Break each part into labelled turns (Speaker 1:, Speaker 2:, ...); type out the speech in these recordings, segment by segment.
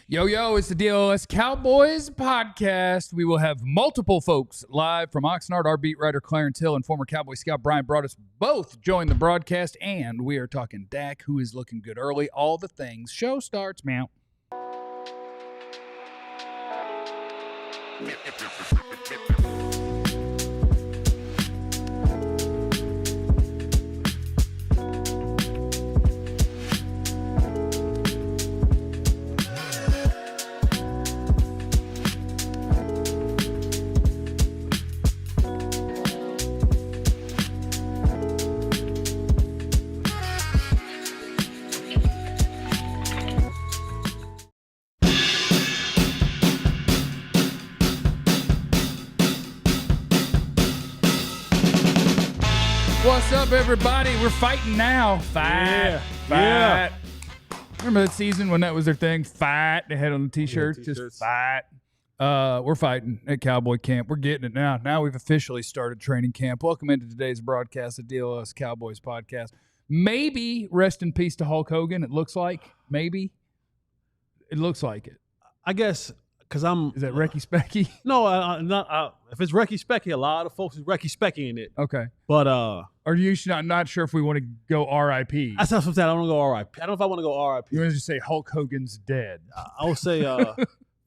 Speaker 1: Yo, it's the DLLS Cowboys podcast. We will have multiple folks live from Oxnard. Our beat writer Clarence Hill and former Cowboy scout Bryan Broaddus both join the broadcast, and we are talking Dak, who is looking good early. All the things. Show starts, meow. What's up, everybody? We're fighting now. Fight. Remember that season when that was their thing? Fight. They had on the t-shirts. Just fight. We're fighting at Cowboy Camp. We're getting it now. Now we've officially started training camp. Welcome into today's broadcast of DLLS Cowboys podcast. Maybe rest in peace to Hulk Hogan. It looks like. Maybe. It looks like it.
Speaker 2: I guess because
Speaker 1: Is that Recky Specky?
Speaker 2: No, not. If it's Recky Specky, a lot of folks is Recky Specky in it.
Speaker 1: Okay.
Speaker 2: But
Speaker 1: Are you not sure if we want to go R.I.P.?
Speaker 2: that's not something I don't want to go R.I.P. I don't know if I want to go R.I.P.
Speaker 1: You want to just say Hulk Hogan's dead?
Speaker 2: I will say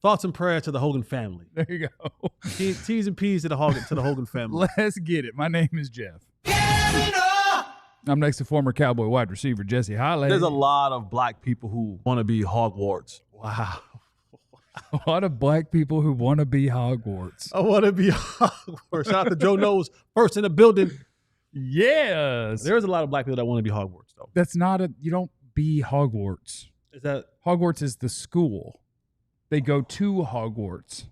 Speaker 2: thoughts and prayers to the Hogan family.
Speaker 1: There you go.
Speaker 2: T's and P's to the Hogan family.
Speaker 1: Let's get it. My name is Jeff. I'm next to former Cowboy wide receiver Jesse Holley.
Speaker 2: There's a lot of black people who want to be Hogwarts. Wow.
Speaker 1: A lot of black people who want to be Hogwarts.
Speaker 2: I want to be Hogwarts. Shout out to Joe Knows, first in the building.
Speaker 1: Yes.
Speaker 2: There's a lot of black people that want to be Hogwarts, though.
Speaker 1: That's not you don't be Hogwarts.
Speaker 2: Is that
Speaker 1: Hogwarts is the school. They go to Hogwarts.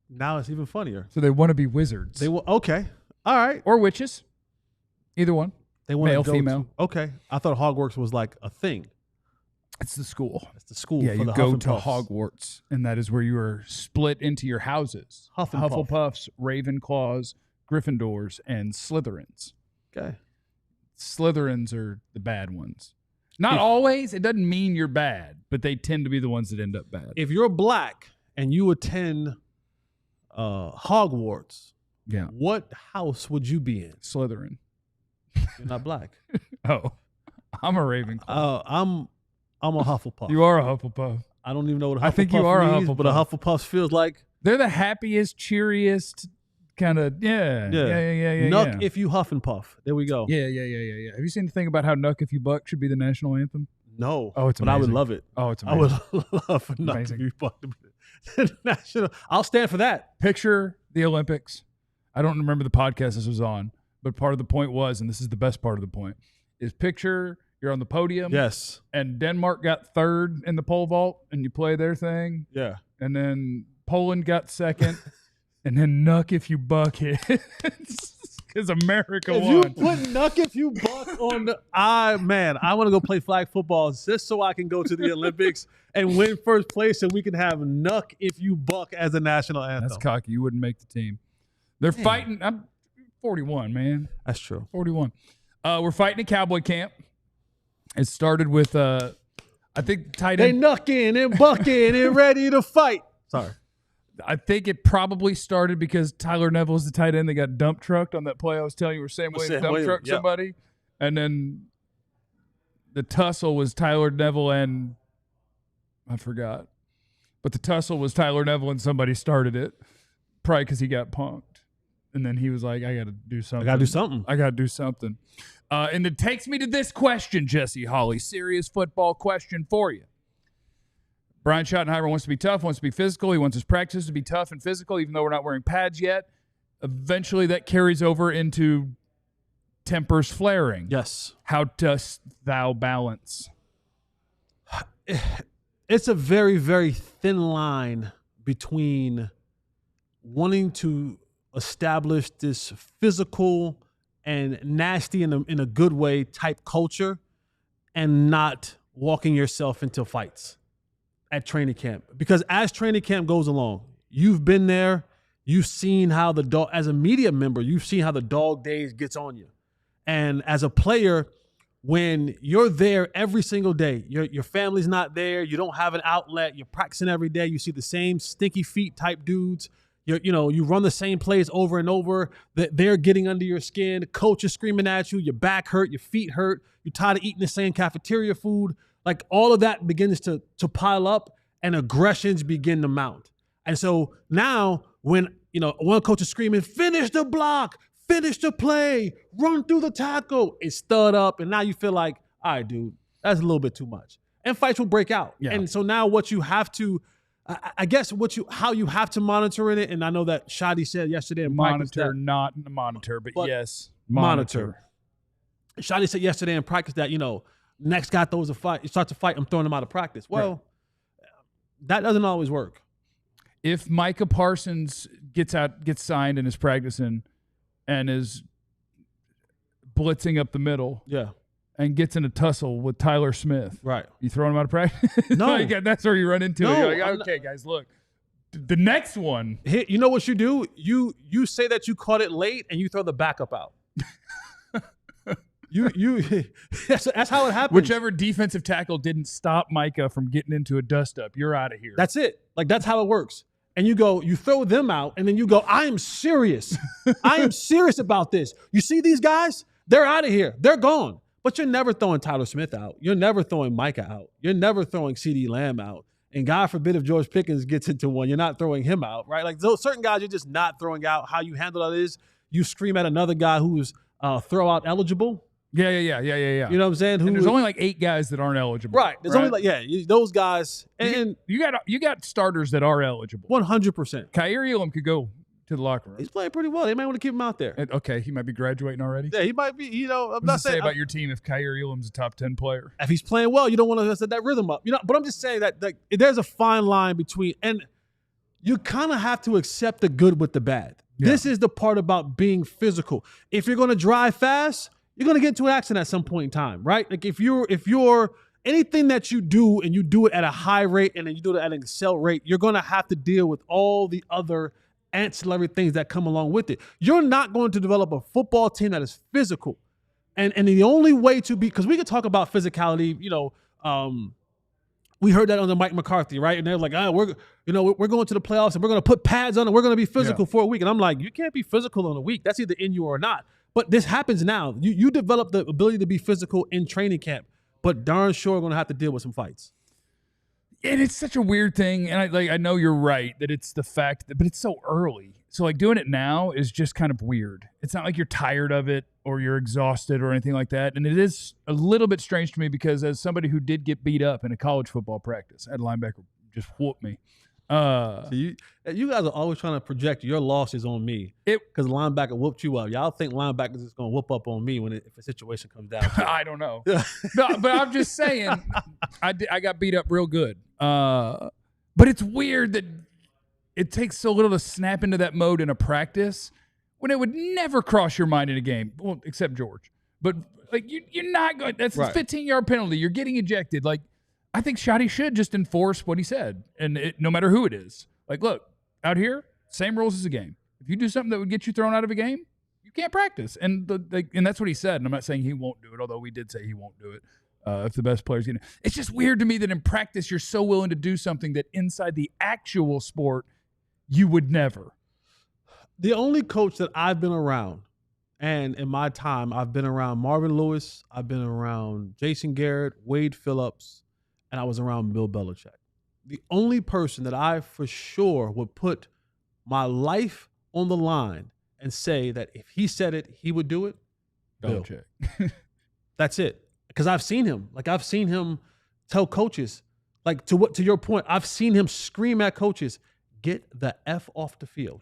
Speaker 2: now? It's even funnier.
Speaker 1: So they want to be wizards.
Speaker 2: They will. Okay. All right.
Speaker 1: Or witches. Either one.
Speaker 2: They want
Speaker 1: Male,
Speaker 2: to go
Speaker 1: female.
Speaker 2: Okay. I thought Hogwarts was like a thing.
Speaker 1: It's the school.
Speaker 2: It's the school.
Speaker 1: Yeah,
Speaker 2: for
Speaker 1: you
Speaker 2: the
Speaker 1: go
Speaker 2: Huff and
Speaker 1: to
Speaker 2: Puffs.
Speaker 1: Hogwarts, and that is where you are split into your houses.
Speaker 2: Huff and Puff.
Speaker 1: Hufflepuffs, Ravenclaws, Gryffindors, and Slytherins.
Speaker 2: Okay.
Speaker 1: Slytherins are the bad ones. Not always. It doesn't mean you're bad, but they tend to be the ones that end up bad.
Speaker 2: If you're black and you attend Hogwarts,
Speaker 1: Yeah.
Speaker 2: what house would you be in?
Speaker 1: Slytherin.
Speaker 2: You're not black.
Speaker 1: Oh, I'm a Ravenclaw.
Speaker 2: I'm a Hufflepuff.
Speaker 1: You are a Hufflepuff.
Speaker 2: I don't even know what a Hufflepuff
Speaker 1: I think you are a
Speaker 2: means, but a
Speaker 1: Hufflepuff.
Speaker 2: Hufflepuff feels like
Speaker 1: They're the happiest, cheeriest kind of, yeah.
Speaker 2: Nuck if you huff and puff. There we go.
Speaker 1: Yeah. Have you seen the thing about how Nuck If You Buck should be the national anthem?
Speaker 2: No.
Speaker 1: Oh, it's
Speaker 2: but I would
Speaker 1: amazing.
Speaker 2: love it.
Speaker 1: Oh, it's
Speaker 2: I
Speaker 1: amazing.
Speaker 2: would love for Nuck
Speaker 1: Amazing.
Speaker 2: If You Buck to be the national. I'll stand for that.
Speaker 1: Picture the Olympics. I don't remember the podcast this was on, but part of the point was, and this is the best part of the point, is picture you're on the podium.
Speaker 2: Yes.
Speaker 1: And Denmark got third in the pole vault, and you play their thing.
Speaker 2: Yeah.
Speaker 1: And then Poland got second, and then Nuck If You Buck hit. Because America
Speaker 2: If
Speaker 1: won.
Speaker 2: you put Nuck If You Buck on the I want to go play flag football just so I can go to the Olympics and win first place and we can have Nuck If You Buck as a national anthem.
Speaker 1: That's cocky. You wouldn't make the team. They're fighting. I'm 41, man.
Speaker 2: That's true.
Speaker 1: 41. We're fighting at Cowboy Camp. It started with, I think, tight
Speaker 2: They
Speaker 1: end.
Speaker 2: knucking and bucking and ready to fight. Sorry.
Speaker 1: I think it probably started because Tyler Neville is the tight end that got dump trucked on that play I was telling you where Sam Williams dump trucked somebody. And then the tussle was Tyler Neville and I forgot. But the tussle was Tyler Neville and somebody started it. Probably because he got punked. And then he was like, I got to do something. I got to do something. And it takes me to this question, Jesse Holley. Serious football question for you. Brian Schottenheimer wants to be tough, wants to be physical. He wants his practice to be tough and physical, even though we're not wearing pads yet. Eventually, that carries over into tempers flaring.
Speaker 2: Yes.
Speaker 1: How dost thou balance?
Speaker 2: It's a very, very thin line between wanting to establish this physical and nasty in a good way type culture and not walking yourself into fights at training camp. Because as training camp goes along, you've been there, you've seen how the dog, as a media member, you've seen how the dog days gets on you. And as a player, when you're there every single day, your family's not there, you don't have an outlet, you're practicing every day, you see the same stinky feet type dudes, you run the same plays over and over, that they're getting under your skin, the coach is screaming at you, your back hurt, your feet hurt, you're tired of eating the same cafeteria food. Like all of that begins to pile up and aggressions begin to mount. And so now when, one coach is screaming, finish the block, finish the play, run through the tackle, it's stirred up. And now you feel like, all right, dude, that's a little bit too much. And fights will break out. Yeah. And so now what you have to, I guess how you have to monitor in it, and I know that Schotty said yesterday in practice that,
Speaker 1: not monitor, but yes,
Speaker 2: monitor. Schotty said yesterday in practice that, next guy throws a fight, he starts a fight, I'm throwing him out of practice. Well, that doesn't always work.
Speaker 1: If Micah Parsons gets signed and is practicing and is blitzing up the middle, and gets in a tussle with Tyler Smith,
Speaker 2: right?
Speaker 1: You throwing him out of practice?
Speaker 2: No,
Speaker 1: like, that's where you run into it. You're like, okay, guys, look, the next one.
Speaker 2: You know what you do? You say that you caught it late and you throw the backup out. That's how it happens.
Speaker 1: Whichever defensive tackle didn't stop Micah from getting into a dust up, you're out of here.
Speaker 2: That's it. Like, that's how it works. And you throw them out, and then you go, I am serious. I am serious about this. You see these guys? They're out of here. They're gone. But you're never throwing Tyler Smith out. You're never throwing Micah out. You're never throwing CeeDee Lamb out. And God forbid if George Pickens gets into one, you're not throwing him out, right? Like, those certain guys you're just not throwing out. How you handle that is you scream at another guy who's throw out eligible.
Speaker 1: Yeah.
Speaker 2: You know what I'm saying?
Speaker 1: And there's only like 8 guys that aren't eligible.
Speaker 2: Right. There's only those guys. And
Speaker 1: you got starters that are eligible.
Speaker 2: 100%.
Speaker 1: Kyrie Elam could go to the locker room.
Speaker 2: He's playing pretty well. They might want to keep him out there.
Speaker 1: Okay, he might be graduating already.
Speaker 2: Yeah, he might be. I'm not saying
Speaker 1: about your team if Kyrie Elam's a top 10 player.
Speaker 2: If he's playing well, you don't want to set that rhythm up. But I'm just saying that there's a fine line between, and you kind of have to accept the good with the bad. Yeah. This is the part about being physical. If you're going to drive fast, you're going to get into an accident at some point in time, right? Like if you're anything that you do and you do it at a high rate and then you do it at an accel rate, you're going to have to deal with all the other ancillary things that come along with it. You're not going to develop a football team that is physical. And the only way to be, because we could talk about physicality, we heard that on the Mike McCarthy, right? And they're like, we're going to the playoffs and we're going to put pads on and we're going to be physical for a week. And I'm like, you can't be physical in a week. That's either in you or not. But this happens now. You develop the ability to be physical in training camp, but darn sure going to have to deal with some fights.
Speaker 1: And it's such a weird thing. And I know you're right that it's the fact that, but it's so early. So like doing it now is just kind of weird. It's not like you're tired of it or you're exhausted or anything like that. And it is a little bit strange to me because as somebody who did get beat up in a college football practice, I had a linebacker just whoop me.
Speaker 2: So you guys are always trying to project your losses on me because the linebacker whooped you up. Y'all think linebackers is going to whoop up on me if a situation comes down?
Speaker 1: I don't know. No, but I'm just saying I got beat up real good. But it's weird that it takes so little to snap into that mode in a practice when it would never cross your mind in a game. Well, except George. But like you're not going. That's a 15-yard penalty. You're getting ejected. Like I think Schotty should just enforce what he said, and no matter who it is. Like, look, out here, same rules as a game. If you do something that would get you thrown out of a game, you can't practice. And and that's what he said. And I'm not saying he won't do it, although we did say he won't do it. If the best players get it. It's just weird to me that in practice you're so willing to do something that inside the actual sport you would never.
Speaker 2: The only coach that I've been around, and in my time, I've been around Marvin Lewis, I've been around Jason Garrett, Wade Phillips, and I was around Bill Belichick. The only person that I for sure would put my life on the line and say that if he said it, he would do it,
Speaker 1: Belichick.
Speaker 2: That's it. Because I've seen him. Like I've seen him tell coaches, like to your point, I've seen him scream at coaches, get the F off the field.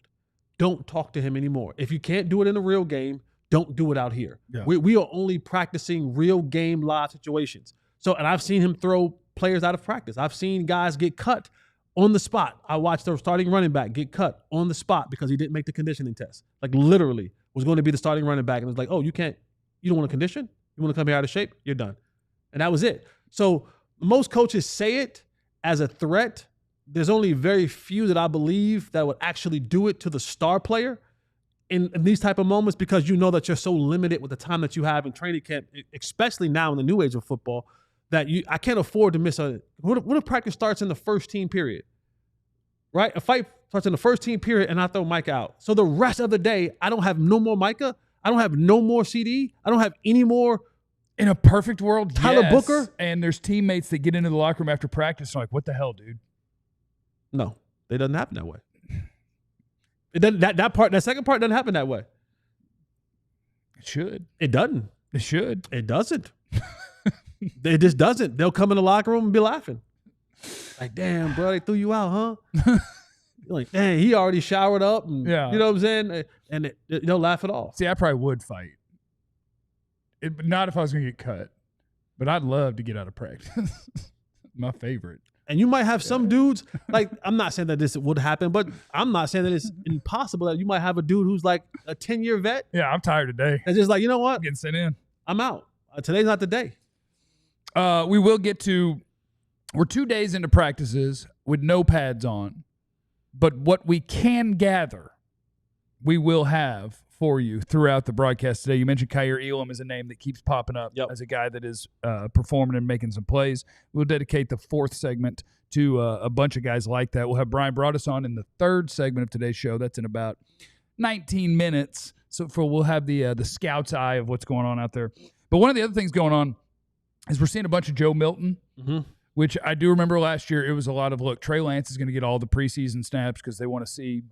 Speaker 2: Don't talk to him anymore. If you can't do it in a real game, don't do it out here. Yeah. We are only practicing real game live situations. So, and I've seen him throw players out of practice. I've seen guys get cut on the spot. I watched the starting running back get cut on the spot because he didn't make the conditioning test. Like literally was going to be the starting running back. And it was like, oh, you don't want to condition? You want to come here out of shape? You're done. And that was it. So most coaches say it as a threat. There's only very few that I believe that would actually do it to the star player. in these type of moments because you know that you're so limited with the time that you have in training camp, especially now in the new age of football, that I can't afford to miss what if practice starts in the first team period, right? A fight starts in the first team period and I throw Micah out. So the rest of the day, I don't have no more Micah. I don't have no more CeeDee. I don't have any more.
Speaker 1: In a perfect world,
Speaker 2: Tyler Booker.
Speaker 1: And there's teammates that get into the locker room after practice and are like, what the hell, dude?
Speaker 2: No, it doesn't happen that way. It doesn't, that second part doesn't happen that way.
Speaker 1: It should.
Speaker 2: It doesn't.
Speaker 1: It should.
Speaker 2: It doesn't. It just doesn't. They'll come in the locker room and be laughing. Like, damn, bro, they threw you out, huh? You're like, dang, he already showered up. And,
Speaker 1: yeah.
Speaker 2: You know what I'm saying? And they'll laugh it off.
Speaker 1: See, I probably would fight. Not if I was going to get cut. But I'd love to get out of practice. My favorite.
Speaker 2: And you might have some dudes, like, I'm not saying that this would happen, but I'm not saying that it's impossible that you might have a dude who's like a 10-year vet.
Speaker 1: Yeah, I'm tired today.
Speaker 2: And just like, you know what?
Speaker 1: I'm getting sent in.
Speaker 2: I'm out. Today's not the day.
Speaker 1: We will get to, we're 2 days into practices with no pads on. But what we can gather, we will have for you throughout the broadcast today. You mentioned Kaiir Elam is a name that keeps popping up as a guy that is performing and making some plays. We'll dedicate the fourth segment to a bunch of guys like that. We'll have Bryan Broaddus on in the third segment of today's show. That's in about 19 minutes. So we'll have the scout's eye of what's going on out there. But one of the other things going on is we're seeing a bunch of Joe Milton, which I do remember last year it was a lot of, look, Trey Lance is going to get all the preseason snaps because they want to see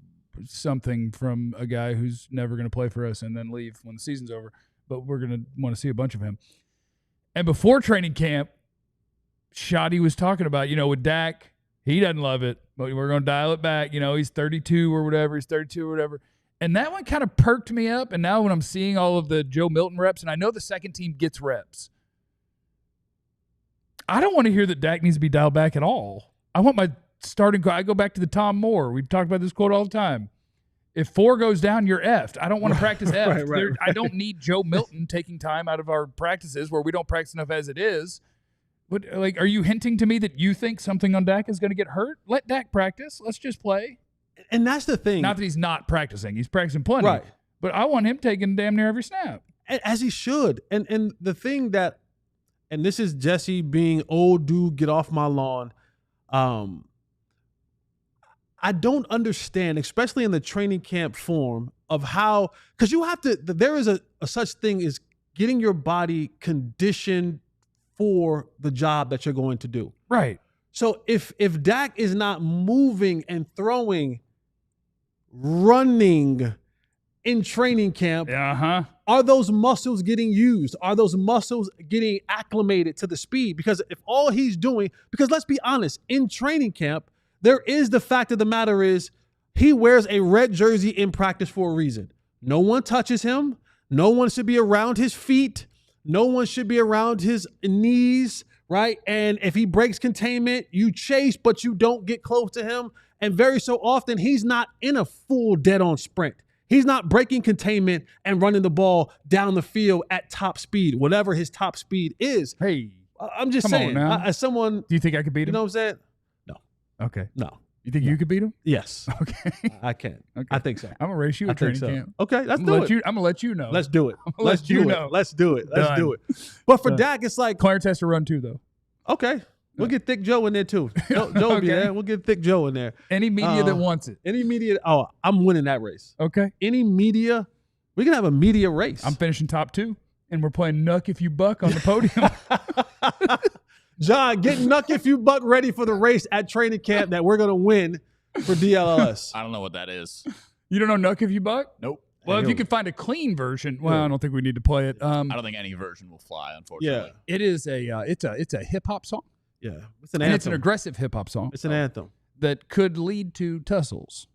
Speaker 1: something from a guy who's never going to play for us and then leave when the season's over. But we're going to want to see a bunch of him. And before training camp, Schotty was talking about, with Dak, he doesn't love it, but we're going to dial it back. He's 32 or whatever. And that one kind of perked me up. And now when I'm seeing all of the Joe Milton reps, and I know the second team gets reps, I don't want to hear that Dak needs to be dialed back at all. I want my starting – I go back to the Tom Moore. We've talked about this quote all the time. If 4 goes down, you're effed. I don't want to practice effed. Right. I don't need Joe Milton taking time out of our practices where we don't practice enough as it is. But, are you hinting to me that you think something on Dak is going to get hurt? Let Dak practice. Let's just play.
Speaker 2: And that's the thing.
Speaker 1: Not that he's not practicing. He's practicing plenty.
Speaker 2: Right.
Speaker 1: But I want him taking damn near every snap.
Speaker 2: As he should. And the thing that – and this is Jesse being old dude, get off my lawn. I don't understand, especially in the training camp form, of how, because you have to, there is a such thing as getting your body conditioned for the job that you're going to do.
Speaker 1: Right.
Speaker 2: So if Dak is not moving and throwing, running in training camp, are those muscles getting used? Are those muscles getting acclimated to the speed? Because if all he's doing, because let's be honest, in training camp, there is the fact of the matter is he wears a red jersey in practice for a reason. No one touches him. No one should be around his feet. No one should be around his knees, right? And if he breaks containment, you chase, but you don't get close to him. And very so often, he's not in a full dead-on sprint. He's not breaking containment and running the ball down the field at top speed, whatever his top speed is.
Speaker 1: Hey,
Speaker 2: I'm just saying, as someone,
Speaker 1: do you think I could beat him?
Speaker 2: You know what I'm saying? No.
Speaker 1: Okay.
Speaker 2: No.
Speaker 1: You think you could beat him?
Speaker 2: Yes.
Speaker 1: Okay.
Speaker 2: I can.
Speaker 1: Okay.
Speaker 2: I think so.
Speaker 1: I'm gonna race you a training camp.
Speaker 2: Okay, let's do it.
Speaker 1: I'm gonna let you know.
Speaker 2: Let's do it.
Speaker 1: Let's do it.
Speaker 2: Let's do it. Let's do it. But for Dak, it's like
Speaker 1: Clarence has to run too, though.
Speaker 2: Okay. We'll get Thick Joe in there too. Joe will be there. We'll get Thick Joe in there.
Speaker 1: Any media that wants it.
Speaker 2: Any media. Oh, I'm winning that race.
Speaker 1: Okay.
Speaker 2: Any media. We can have a media race.
Speaker 1: I'm finishing top 2, and we're playing Nuck If You Buck on the podium.
Speaker 2: John, get Nuck If You Buck ready for the race at training camp that we're going to win for DLLS.
Speaker 3: I don't know what that is.
Speaker 1: You don't know Nuck If You Buck?
Speaker 3: Nope.
Speaker 1: Well, if you can find a clean version, well, I don't think we need to play it.
Speaker 3: I don't think any version will fly, unfortunately.
Speaker 1: Yeah. It is it's a hip hop song.
Speaker 2: Yeah. It's an anthem.
Speaker 1: And it's an aggressive hip hop song.
Speaker 2: It's an anthem
Speaker 1: that could lead to tussles.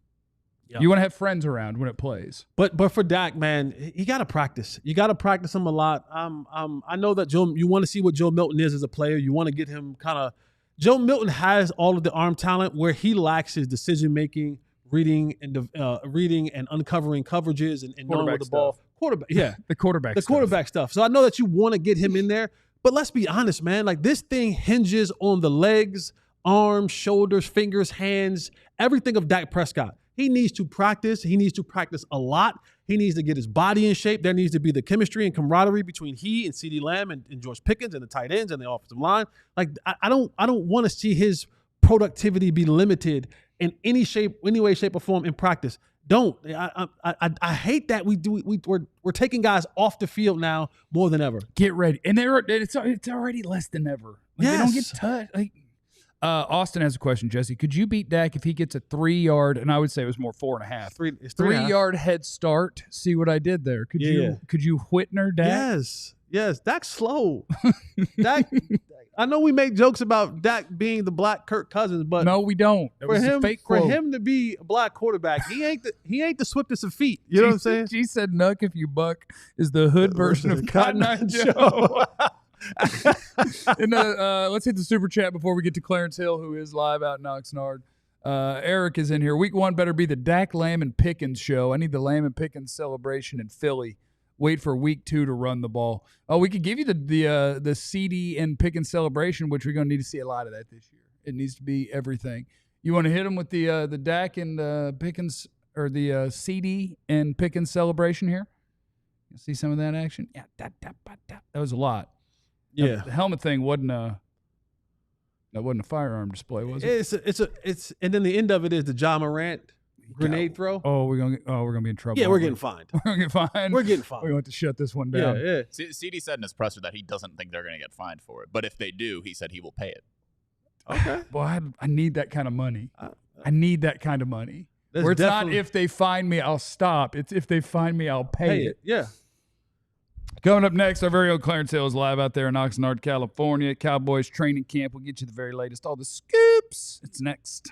Speaker 1: Yep. You want to have friends around when it plays.
Speaker 2: But for Dak, man, you got to practice. You got to practice him a lot. I know that you want to see what Joe Milton is as a player. You want to get him kind of. Joe Milton has all of the arm talent where he lacks his decision making, reading and uncovering coverages and knowing where the ball. Quarterback, yeah,
Speaker 1: the quarterback
Speaker 2: stuff. So I know that you want to get him in there, but let's be honest, man. Like this thing hinges on the legs, arms, shoulders, fingers, hands, everything of Dak Prescott. He needs to practice. He needs to practice a lot. He needs to get his body in shape. There needs to be the chemistry and camaraderie between he and CeeDee Lamb and George Pickens and the tight ends and the offensive line. Like I don't want to see his productivity be limited in any way, shape, or form in practice. Don't. I hate that we're taking guys off the field now more than ever.
Speaker 1: Get ready, and it's already less than ever. Like, they don't get touched. Like Austin has a question, Jesse. Could you beat Dak if he gets a 3-yard? And I would say it was more 4.5. 3-yard head start. See what I did there? Could you Whitner Dak?
Speaker 2: Yes. Dak's slow. Dak. I know we make jokes about Dak being the black Kirk Cousins, but
Speaker 1: no, we don't. That was a fake quote.
Speaker 2: For him to be a black quarterback, he ain't the swiftest of feet. You know what I'm saying?
Speaker 1: She said, "Nuck if you buck" is the hood version of Cotton Eye Joe. And let's hit the super chat before we get to Clarence Hill, who is live out in Oxnard. Eric is in here. Week 1 better be the Dak, Lamb, and Pickens show. I need the Lamb and Pickens celebration in Philly. Wait for week 2 to run the ball. Oh, we could give you the CeeDee and Pickens celebration, which we're going to need to see a lot of that this year. It needs to be everything. You want to hit them with the Dak and Pickens, or the CeeDee and Pickens celebration here? You see some of that action? Yeah, that was a lot.
Speaker 2: Yeah,
Speaker 1: the helmet thing wasn't a firearm display, was it?
Speaker 2: It's and then the end of it is the Ja Morant grenade throw.
Speaker 1: Oh, we're gonna be in trouble.
Speaker 2: Yeah, we're getting fined.
Speaker 1: We're gonna get fined.
Speaker 2: We're getting fined.
Speaker 1: We're going to shut this one down.
Speaker 2: Yeah.
Speaker 3: CeeDee said in his presser that he doesn't think they're going to get fined for it, but if they do, he said he will pay it.
Speaker 2: Okay.
Speaker 1: Well, I need that kind of money. I need that kind of money. Where it's not if they fine me, I'll stop. It's if they fine me, I'll pay it.
Speaker 2: Yeah.
Speaker 1: Coming up next, our very own Clarence Hill is live out there in Oxnard, California. Cowboys training camp. We'll get you the very latest, all the scoops. It's next.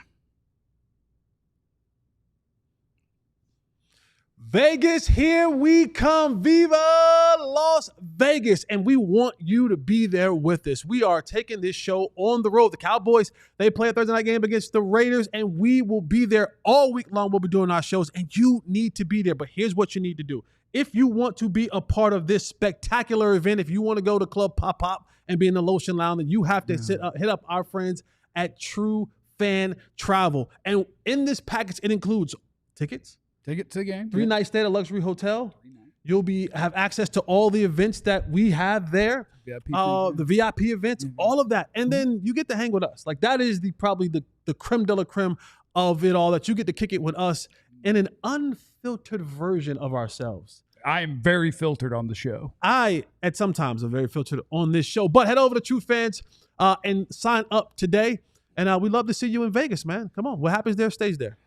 Speaker 2: Vegas, here we come. Viva Las Vegas. And we want you to be there with us. We are taking this show on the road. The Cowboys, they play a Thursday night game against the Raiders, and we will be there all week long. We'll be doing our shows, and you need to be there. But here's what you need to do. If you want to be a part of this spectacular event, if you want to go to Club Pop and be in the Lotion Lounge, then you have to hit up our friends at True Fan Travel. And in this package, it includes tickets.
Speaker 1: Take it to the game.
Speaker 2: 3-night stay at a luxury hotel. You'll have access to all the events that we have there. The VIP events, all of that. And then you get to hang with us. Like, that is probably the creme de la creme of it all, that you get to kick it with us in an unfiltered version of ourselves.
Speaker 1: I am very filtered on the show.
Speaker 2: I, at sometimes, am very filtered on this show. But head over to True Fans and sign up today. And we'd love to see you in Vegas, man. Come on. What happens there stays there.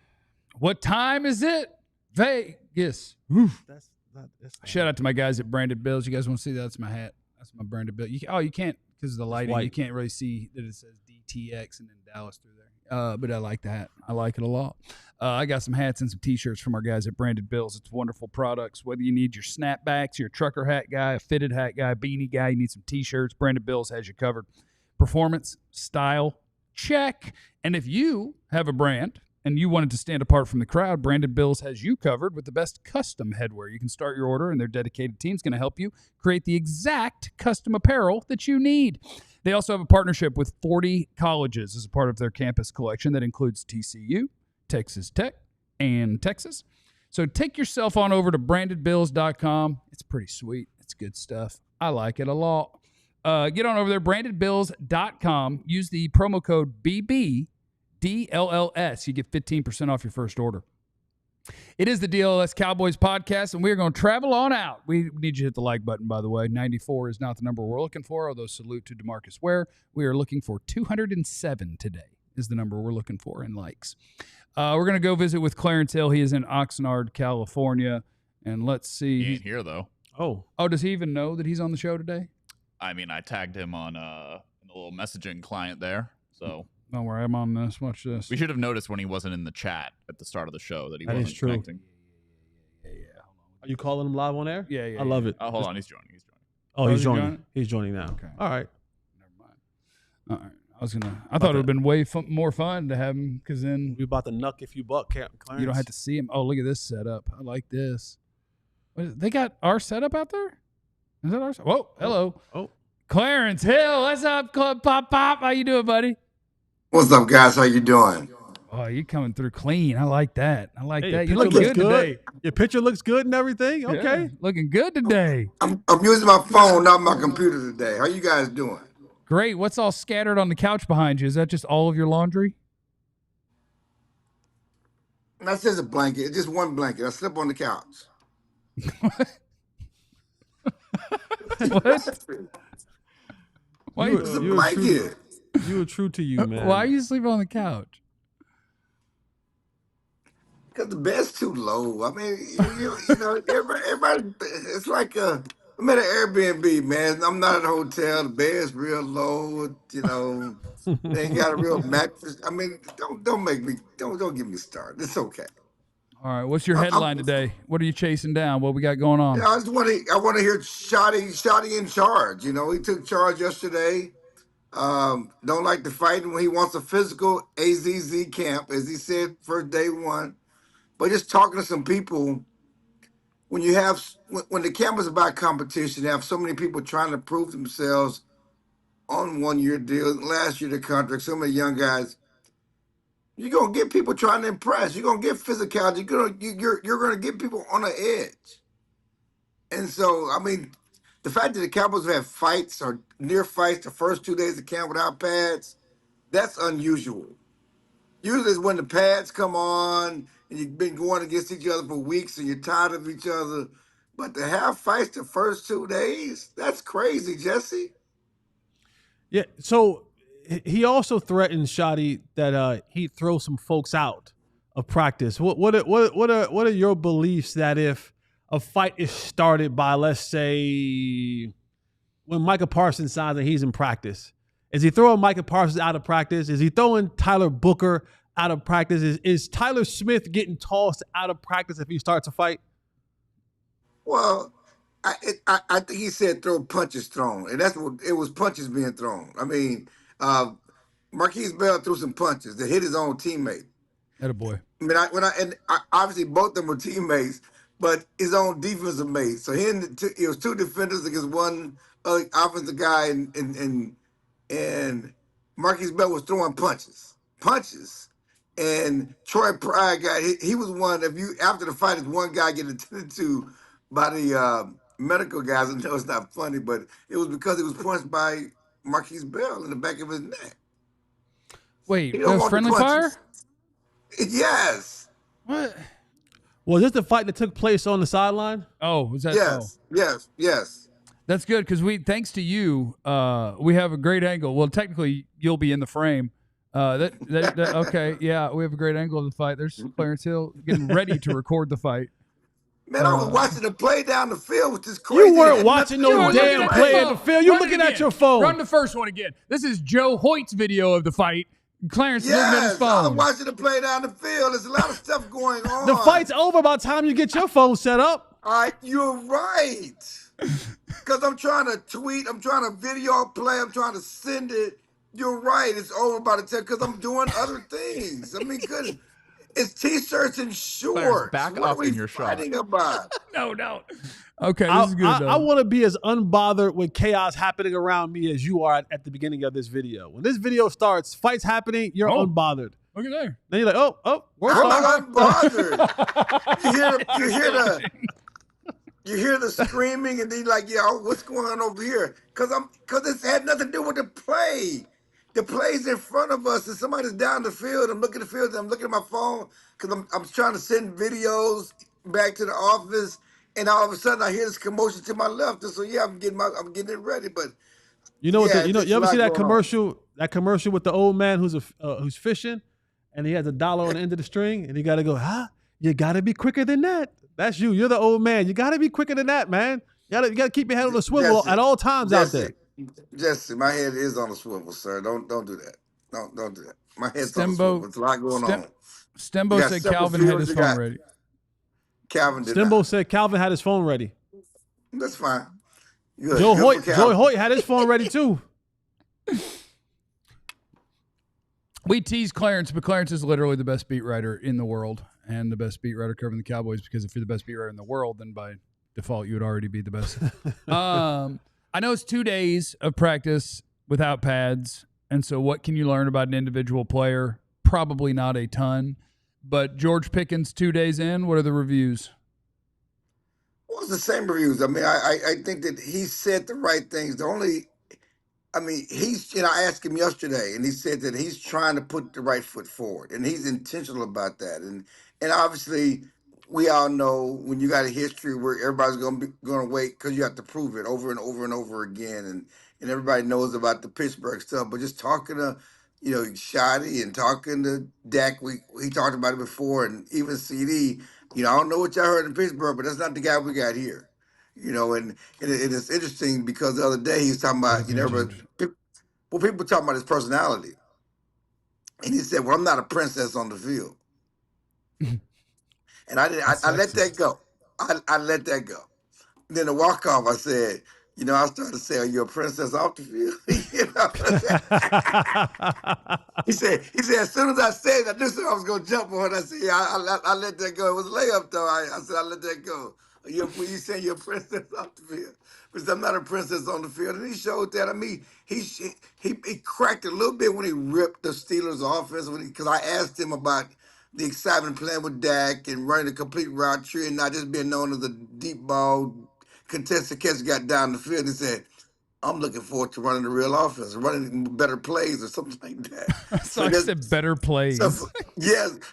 Speaker 1: What time is it? Vegas.
Speaker 2: That's
Speaker 1: Shout out to my guys at Branded Bills. You guys want to see that? That's my hat. That's my Branded Bill. You can't, because of the lighting, you can't really see that it says DTX and then Dallas through there. But I like the hat. I like it a lot. I got some hats and some T-shirts from our guys at Branded Bills. It's wonderful products. Whether you need your snapbacks, you're a trucker hat guy, a fitted hat guy, beanie guy, you need some T-shirts, Branded Bills has you covered. Performance, style, check. And if you have a brand and you wanted to stand apart from the crowd, Branded Bills has you covered with the best custom headwear. You can start your order, and their dedicated team's going to help you create the exact custom apparel that you need. They also have a partnership with 40 colleges as a part of their campus collection that includes TCU, Texas Tech, and Texas. So take yourself on over to brandedbills.com. It's pretty sweet. It's good stuff. I like it a lot. Get on over there, brandedbills.com. Use the promo code BB. DLLS. You get 15% off your first order. It is the DLLS Cowboys podcast, and we're going to travel on out. We need you to hit the like button, by the way. 94 is not the number we're looking for, although salute to DeMarcus Ware. We are looking for 207 today is the number we're looking for in likes. We're going to go visit with Clarence Hill. He is in Oxnard, California, and let's see.
Speaker 3: He ain't here, though.
Speaker 2: Oh,
Speaker 1: does he even know that he's on the show today?
Speaker 3: I mean, I tagged him on a little messaging client there, so...
Speaker 1: Don't worry, I'm on this. Watch this.
Speaker 3: We should have noticed when he wasn't in the chat at the start of the show that he wasn't connecting.
Speaker 1: Yeah.
Speaker 2: Are you calling him live on air?
Speaker 1: Yeah.
Speaker 2: I love it.
Speaker 3: Oh, hold on. He's joining.
Speaker 2: Oh, he's joining. He's joining now.
Speaker 1: Okay.
Speaker 2: All right.
Speaker 1: Never mind. All right. I thought it would have been way more fun to have him, because then
Speaker 2: we about to nuck if you buck, Clarence.
Speaker 1: You don't have to see him. Oh, look at this setup. I like this. They got our setup out there? Is that our setup? Whoa, hello.
Speaker 2: Oh.
Speaker 1: Clarence Hill. What's up, Club Pop? How you doing, buddy?
Speaker 4: What's up, guys? How you doing?
Speaker 1: Oh, you're coming through clean. I like that. I like that. You
Speaker 2: Your
Speaker 1: look
Speaker 2: picture
Speaker 1: good
Speaker 2: looks
Speaker 1: today.
Speaker 2: Your picture looks good and everything. Okay.
Speaker 1: Yeah, looking good today.
Speaker 4: I'm using my phone, not my computer today. How you guys doing?
Speaker 1: Great. What's all scattered on the couch behind you? Is that just all of your laundry?
Speaker 4: That's just a blanket. It's just one blanket. I slept on the couch.
Speaker 1: What? Why
Speaker 4: It's a blanket.
Speaker 2: You were true to you, man.
Speaker 1: Why are you sleeping on the couch?
Speaker 4: Because the bed's too low. I mean, you know, everybody, it's like I'm at an Airbnb, man. I'm not at a hotel. The bed's real low. You know, they ain't got a real mattress. I mean, don't make me don't get me started. It's okay.
Speaker 1: All right. What's your headline today? What are you chasing down? What we got going on?
Speaker 4: Yeah, I want to hear Schotty in charge. You know, he took charge yesterday. Don't like the fighting when he wants a physical AZZ camp, as he said, first day one. But just talking to some people, when the camp is about competition, you have so many people trying to prove themselves on 1-year deals. Last year the contract, so many young guys. You're gonna get people trying to impress. You're gonna get physicality. You're gonna get people on the edge. And so, I mean, the fact that the Cowboys have had fights or near fights the first 2 days of camp without pads, that's unusual. Usually it's when the pads come on and you've been going against each other for weeks and you're tired of each other. But to have fights the first 2 days, that's crazy, Jesse.
Speaker 2: Yeah. So he also threatened Schotty that he'd throw some folks out of practice. What are your beliefs that if a fight is started by, let's say, when Micah Parsons signs and he's in practice, is he throwing Micah Parsons out of practice? Is he throwing Tyler Booker out of practice? Is Tyler Smith getting tossed out of practice if he starts a fight?
Speaker 4: Well, I think he said throw punches thrown, and that's what it was, punches being thrown. I mean, Marquise Bell threw some punches that hit his own teammate.
Speaker 1: Attaboy.
Speaker 4: I mean, obviously both of them were teammates, but his own defensive mate. So it was two defenders against one other offensive guy, and Marquise Bell was throwing punches. And Troy Pride he was one. After the fight, is one guy getting attended to by the medical guys. I know it's not funny, but it was because he was punched by Marquise Bell in the back of his neck.
Speaker 1: Wait, that was friendly fire?
Speaker 4: Yes.
Speaker 1: What?
Speaker 2: Was this the fight that took place on the sideline?
Speaker 1: Oh, was that?
Speaker 4: Yes.
Speaker 1: That's good because thanks to you, we have a great angle. Well, technically, you'll be in the frame. Okay, yeah, we have a great angle of the fight. There's Clarence Hill getting ready to record the fight.
Speaker 4: Man, I was watching the play down the field, which is crazy.
Speaker 2: You weren't watching no damn play in the field. You're looking at your phone.
Speaker 1: Run the first one again. This is Joe Hoyt's video of the fight. Clarence is looking at his phone.
Speaker 4: I was watching the play down the field. There's a lot of stuff going on.
Speaker 2: The fight's over by the time you get your phone set up.
Speaker 4: You're right. Because I'm trying to tweet, I'm trying to video play, I'm trying to send it. You're right. It's over by the time because I'm doing other things. I mean, good. It's t-shirts and shorts.
Speaker 3: Clarence, back up in your shot.
Speaker 4: About?
Speaker 1: No. Okay, this is good.
Speaker 2: I want to be as unbothered with chaos happening around me as you are at the beginning of this video. When this video starts, fights happening, you're unbothered.
Speaker 1: Look at there.
Speaker 2: Then you're like, we're
Speaker 4: I'm unbothered. You hear the screaming, and then you're like, yo, what's going on over here? Because it had nothing to do with the play. The play's in front of us, and somebody's down the field. I'm looking at the field, and I'm looking at my phone because I'm trying to send videos back to the office, and all of a sudden I hear this commotion to my left. And so I'm getting it ready. But
Speaker 2: you know what? You ever see that commercial? On. That commercial with the old man who's fishing, and he has $1 on the end of the string, and he got to go, you got to be quicker than that. That's you. You're the old man. You got to be quicker than that, man. You got to keep your head on the swivel at all times out there.
Speaker 4: Jesse, my head is on the swivel, sir. Don't do that. Don't do that. My head's on the swivel. There's a lot going on.
Speaker 1: Stembo said Calvin had his phone ready.
Speaker 4: Calvin did
Speaker 2: Stembo
Speaker 4: not.
Speaker 2: said Calvin had his phone ready.
Speaker 4: That's fine. Good.
Speaker 2: Joe Hoyt had his phone ready too.
Speaker 1: We tease Clarence, but Clarence is literally the best beat writer in the world and the best beat writer covering the Cowboys, because if you're the best beat writer in the world, then by default you would already be the best. I know it's 2 days of practice without pads, and so what can you learn about an individual player probably not a ton. But George Pickens 2 days in, what are the reviews?
Speaker 4: Well, it's the same reviews. I mean, I think that he said the right things. I asked him yesterday, and he said that he's trying to put the right foot forward, and he's intentional about that. And obviously, we all know when you got a history where everybody's going to wait because you have to prove it over and over and over again, and everybody knows about the Pittsburgh stuff. But just talking to, Schotty and talking to Dak, he talked about it before, and even CeeDee. I don't know what y'all heard in Pittsburgh, but that's not the guy we got here. And it's interesting because the other day he was talking about, people talking about his personality. And he said, well, I'm not a princess on the field. And I let that go. I let that go. Then the walk-off, I said, I started to say, are you a princess off the field? He said, as soon as I said it, I knew I was going to jump on it. I said, yeah, I let that go. It was a layup, though. I said, I let that go. When you say you're a princess off the field. Because I'm not a princess on the field. And he showed that. I mean, he cracked a little bit when he ripped the Steelers' offense. Because I asked him about the excitement playing with Dak and running a complete route tree and not just being known as a deep ball contested catch got down the field. And he said, I'm looking forward to running the real offense, running better plays or something like that.
Speaker 1: So I said better plays.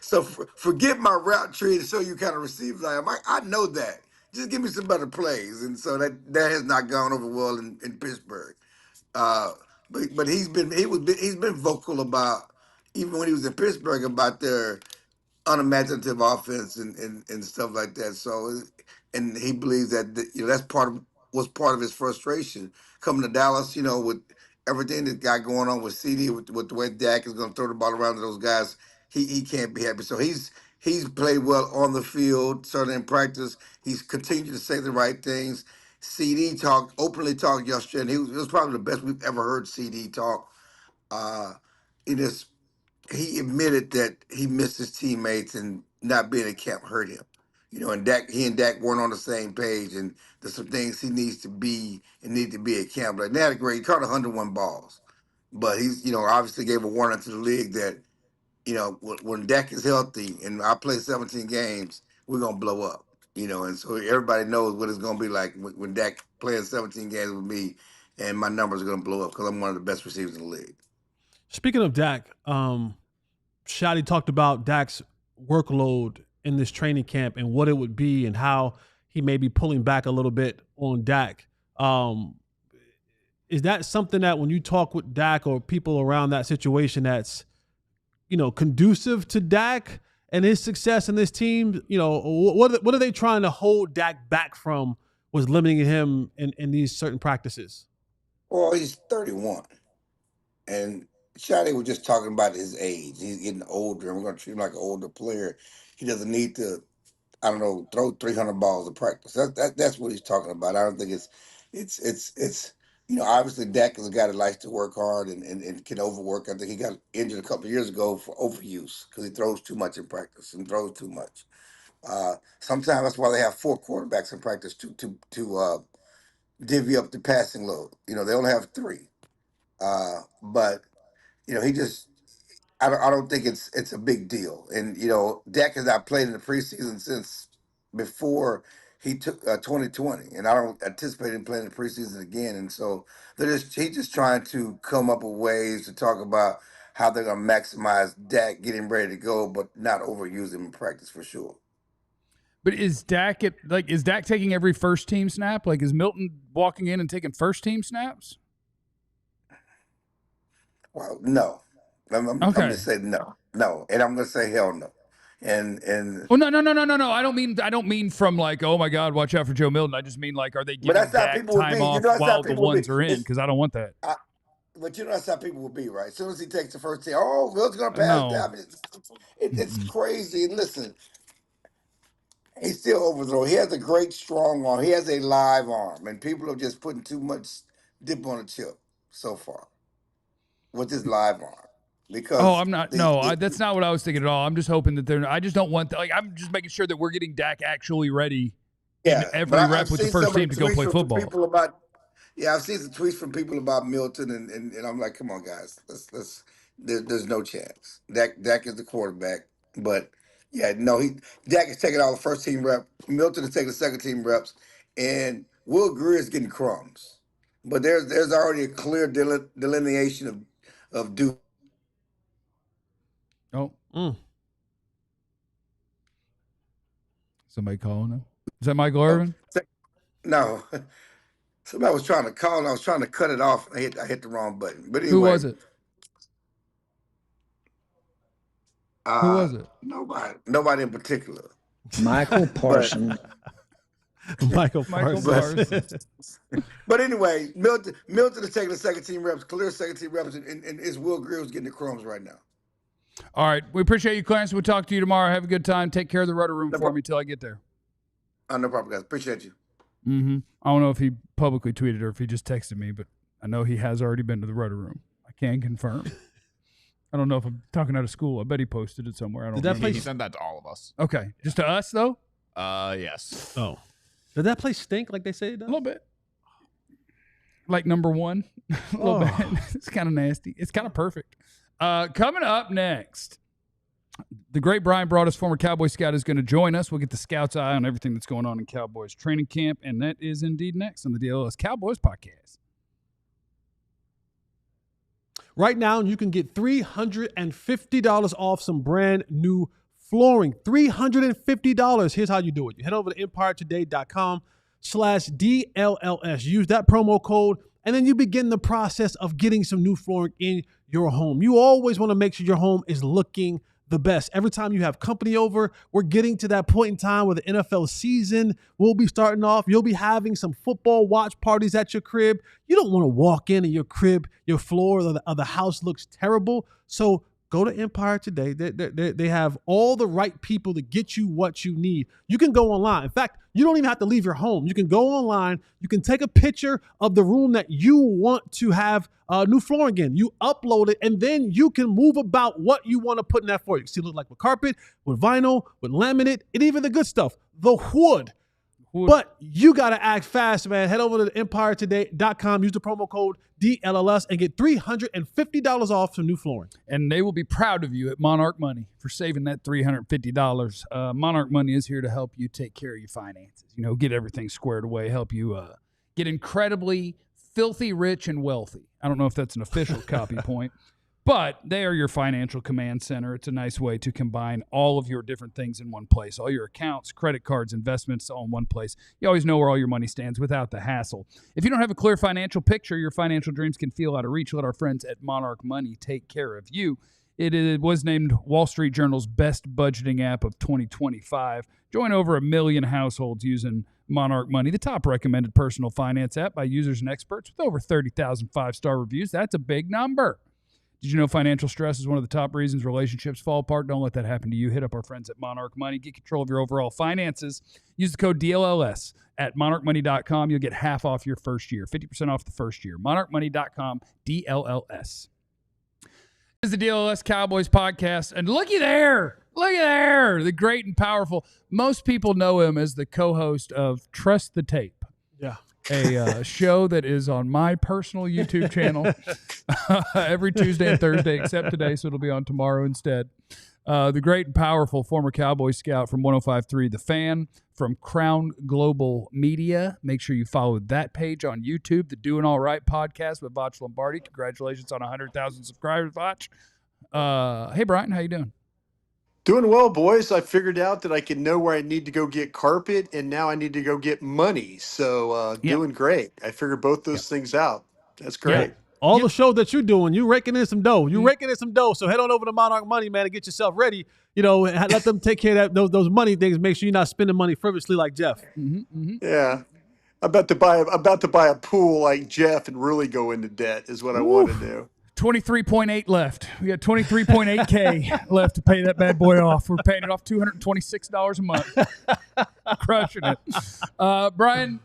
Speaker 4: So forget my route tree to show you kind of receivers I am. I know that. Just give me some better plays. And so that has not gone over well in Pittsburgh. But he's been vocal about, even when he was in Pittsburgh, about their unimaginative offense and stuff like that. So, and he believes that that's was part of his frustration coming to Dallas. With everything that got going on with CeeDee, with the way Dak is going to throw the ball around to those guys, he can't be happy. So he's played well on the field, certainly in practice. He's continued to say the right things. CeeDee openly talked yesterday, and it was probably the best we've ever heard CeeDee talk. He admitted that he missed his teammates and not being at camp hurt him. And he and Dak weren't on the same page, and there's some things he needs to be and need to be at camp. Like, they had a great, he caught 101 balls, but he's, obviously gave a warning to the league that, when Dak is healthy and I play 17 games, we're going to blow up, and so everybody knows what it's going to be like when Dak plays 17 games with me and my numbers are going to blow up because I'm one of the best receivers in the league.
Speaker 2: Speaking of Dak, Schotty talked about Dak's workload in this training camp and what it would be and how he may be pulling back a little bit on Dak. Is that something that when you talk with Dak or people around that situation that's, conducive to Dak and his success in this team? What are they trying to hold Dak back from was limiting him in these certain practices?
Speaker 4: Well, he's 31. And Schotty was just talking about his age. He's getting older, and we're going to treat him like an older player. He doesn't need to, throw 300 balls in practice. That's what he's talking about. I don't think it's obviously Dak is a guy that likes to work hard and can overwork. I think he got injured a couple of years ago for overuse because he throws too much in practice and throws too much. Sometimes that's why they have 4 quarterbacks in practice to divvy up the passing load. They only have 3. But he just, I don't think it's a big deal. And, Dak has not played in the preseason since before he took 2020. And I don't anticipate him playing in the preseason again. And so he's just trying to come up with ways to talk about how they're going to maximize Dak getting ready to go, but not overuse him in practice for sure.
Speaker 1: But is Dak taking every first team snap? Like, is Milton walking in and taking first team snaps?
Speaker 4: Well, no. I'm going to say no, and I'm going to say hell no. And
Speaker 1: well, no. I don't mean from like, oh my God, watch out for Joe Milton. I just mean like, are they giving Dak time off while the ones are in? Because I don't want that.
Speaker 4: But that's how people will be, right? As soon as he takes the first team, Milton's going to pass down. I mean, it's crazy. And listen, he's still overthrow. He has a great strong arm. He has a live arm, and people are just putting too much dip on the chip so far with his live arm. Because
Speaker 1: I'm not. That's not what I was thinking at all. I'm just hoping that I just don't want. I'm just making sure that we're getting Dak actually ready. In every rep with the first team to go play football.
Speaker 4: I've seen some tweets from people about Milton, and I'm like, come on, guys, let's there's no chance. Dak is the quarterback, but yeah, no, Dak is taking all the first team reps. Milton is taking the second team reps, and Will Greer is getting crumbs. But there's already a clear delineation of due.
Speaker 1: Oh. Somebody calling him? Is that Michael Irvin?
Speaker 4: No. Somebody was trying to call, and I was trying to cut it off. I hit the wrong button. But anyway,
Speaker 1: who was it? Who was it?
Speaker 4: Nobody in particular.
Speaker 5: Michael Parsons.
Speaker 2: Michael Parsons.
Speaker 4: But anyway, Milton is taking the second team reps, clear second team reps, and is Will Greer who's getting the crumbs right now.
Speaker 1: All right. We appreciate you, Clarence. We'll talk to you tomorrow. Have a good time. Take care of the rudder room for me till I get there.
Speaker 4: No problem, guys. Appreciate you.
Speaker 1: I don't know if he publicly tweeted or if he just texted me, but I know he has already been to the rudder room. I can confirm. I don't know if I'm talking out of school. I bet he posted it somewhere. I don't know.
Speaker 3: He sent that to all of us.
Speaker 1: Okay. Just to us, though?
Speaker 3: Yes.
Speaker 2: Oh. Did that place stink like they say it does?
Speaker 1: A little bit. Like number one. A little bit. It's kind of nasty. It's kind of perfect. Coming up next, the great Bryan Broaddus, former Cowboy Scout, is going to join us. We'll get the Scout's eye on everything that's going on in Cowboys training camp, and that is indeed next on the DLLS Cowboys podcast.
Speaker 2: Right now, you can get $350 off some brand new flooring. $350. Here's how you do it. You head over to EmpireToday.com/DLLS. Use that promo code, and then you begin the process of getting some new flooring in your home. You always want to make sure your home is looking the best. Every time you have company over, we're getting to that point in time where the NFL season will be starting off. You'll be having some football watch parties at your crib. You don't want to walk in and your crib, your floor of the house looks terrible. So go to Empire Today. They have all the right people to get you what you need. You can go online. In fact, you don't even have to leave your home. You can go online. You can take a picture of the room that you want to have new flooring in. You upload it, and then you can move about what you want to put in that for you. See, it look like with carpet, with vinyl, with laminate, and even the good stuff, the wood. But you got to act fast, man. Head over to EmpireToday.com. Use the promo code DLLS and get $350 off some new flooring.
Speaker 1: And they will be proud of you at Monarch Money for saving that $350. Monarch Money is here to help you take care of your finances. You know, get everything squared away, help you get incredibly filthy rich and wealthy. I don't know if that's an official copy point, but they are your financial command center. It's a nice way to combine all of your different things in one place. All your accounts, credit cards, investments, all in one place. You always know where all your money stands without the hassle. If you don't have a clear financial picture, your financial dreams can feel out of reach. Let our friends at Monarch Money take care of you. It was named Wall Street Journal's best budgeting app of 2025. Join over 1 million households using Monarch Money, the top recommended personal finance app by users and experts with over 30,000 five-star reviews. That's a big number. Did you know financial stress is one of the top reasons relationships fall apart? Don't let that happen to you. Hit up our friends at Monarch Money. Get control of your overall finances. Use the code DLLS at monarchmoney.com. You'll get half off your first year, 50% off the first year. monarchmoney.com, DLLS. This is the DLLS Cowboys podcast. And looky there. Look at there. The great and powerful. Most people know him as the co-host of Trust the Tape.
Speaker 2: Yeah.
Speaker 1: A show that is on my personal YouTube channel every Tuesday and Thursday, except today, so it'll be on tomorrow instead. The great and powerful former Cowboy Scout from 105.3 The Fan, from Crown Global Media. Make sure you follow that page on YouTube, the Doing All Right podcast with Vach Lombardi. Congratulations on 100,000 subscribers, Vach. Hey, Brian, how you doing?
Speaker 6: Doing well, boys. I figured out that I can know where I need to go get carpet, and now I need to go get money. So doing great. I figured both those things out. That's great.
Speaker 2: Yeah. All the shows that you're doing, you raking in some dough. You raking in some dough. So head on over to Monarch Money, man, and get yourself ready. You know, let them take care of those money things. Make sure you're not spending money frivolously like Jeff.
Speaker 6: Yeah. I'm about to buy a pool like Jeff and really go into debt is what I want to do.
Speaker 1: 23.8 left. We got 23.8K left to pay that bad boy off. We're paying it off $226 a month. Crushing it. Brian,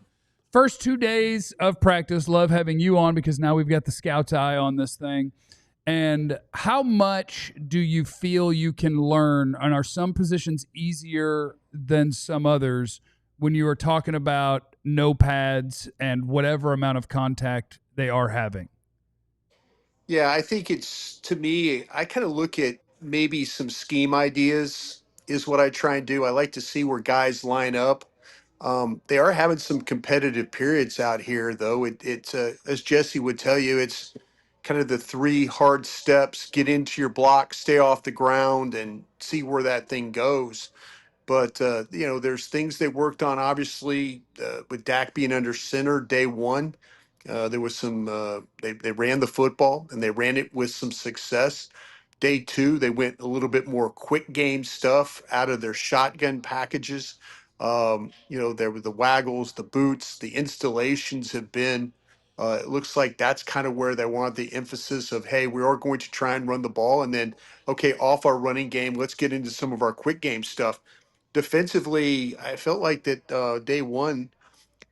Speaker 1: first 2 days of practice, love having you on because now we've got the scout's eye on this thing. And how much do you feel you can learn, and are some positions easier than some others when you are talking about no pads and whatever amount of contact they are having?
Speaker 6: Yeah, I think to me, I kind of look at maybe some scheme ideas is what I try and do. I like to see where guys line up. They are having some competitive periods out here, though. It's as Jesse would tell you, it's kind of the three hard steps: get into your block, stay off the ground, and see where that thing goes. But there's things they worked on. Obviously, with Dak being under center day one, there was some. They ran the football and they ran it with some success. Day two, they went a little bit more quick game stuff out of their shotgun packages. There were the waggles, the boots, the installations have been. It looks like that's kind of where they want the emphasis of, hey, we are going to try and run the ball, and then okay, off our running game, let's get into some of our quick game stuff. Defensively, I felt like that day one,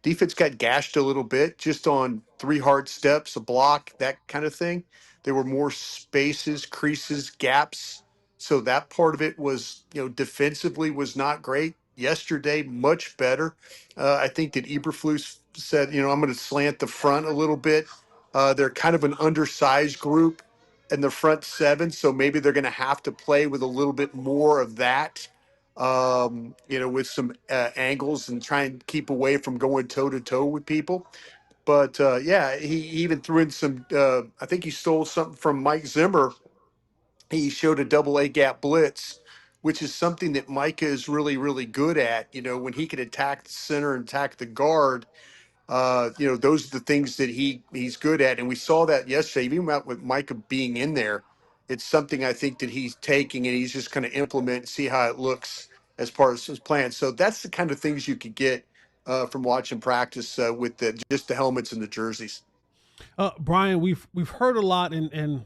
Speaker 6: defense got gashed a little bit just on three hard steps, a block, that kind of thing. There were more spaces, creases, gaps. So that part of it was, defensively was not great. Yesterday, much better. I think that Eberflus said, I'm going to slant the front a little bit. They're kind of an undersized group in the front seven, so maybe they're going to have to play with a little bit more of that with some angles and try and keep away from going toe to toe with people. But yeah, he even threw in some. I think he stole something from Mike Zimmer. He showed a double A gap blitz, which is something that Micah is really, really good at. When he can attack the center and attack the guard, those are the things that he's good at. And we saw that yesterday, even with Micah being in there. It's something I think that he's taking and he's just going to implement and see how it looks as part of his plan. So that's the kind of things you could get from watching practice with just the helmets and the jerseys.
Speaker 2: Brian, we've heard a lot, and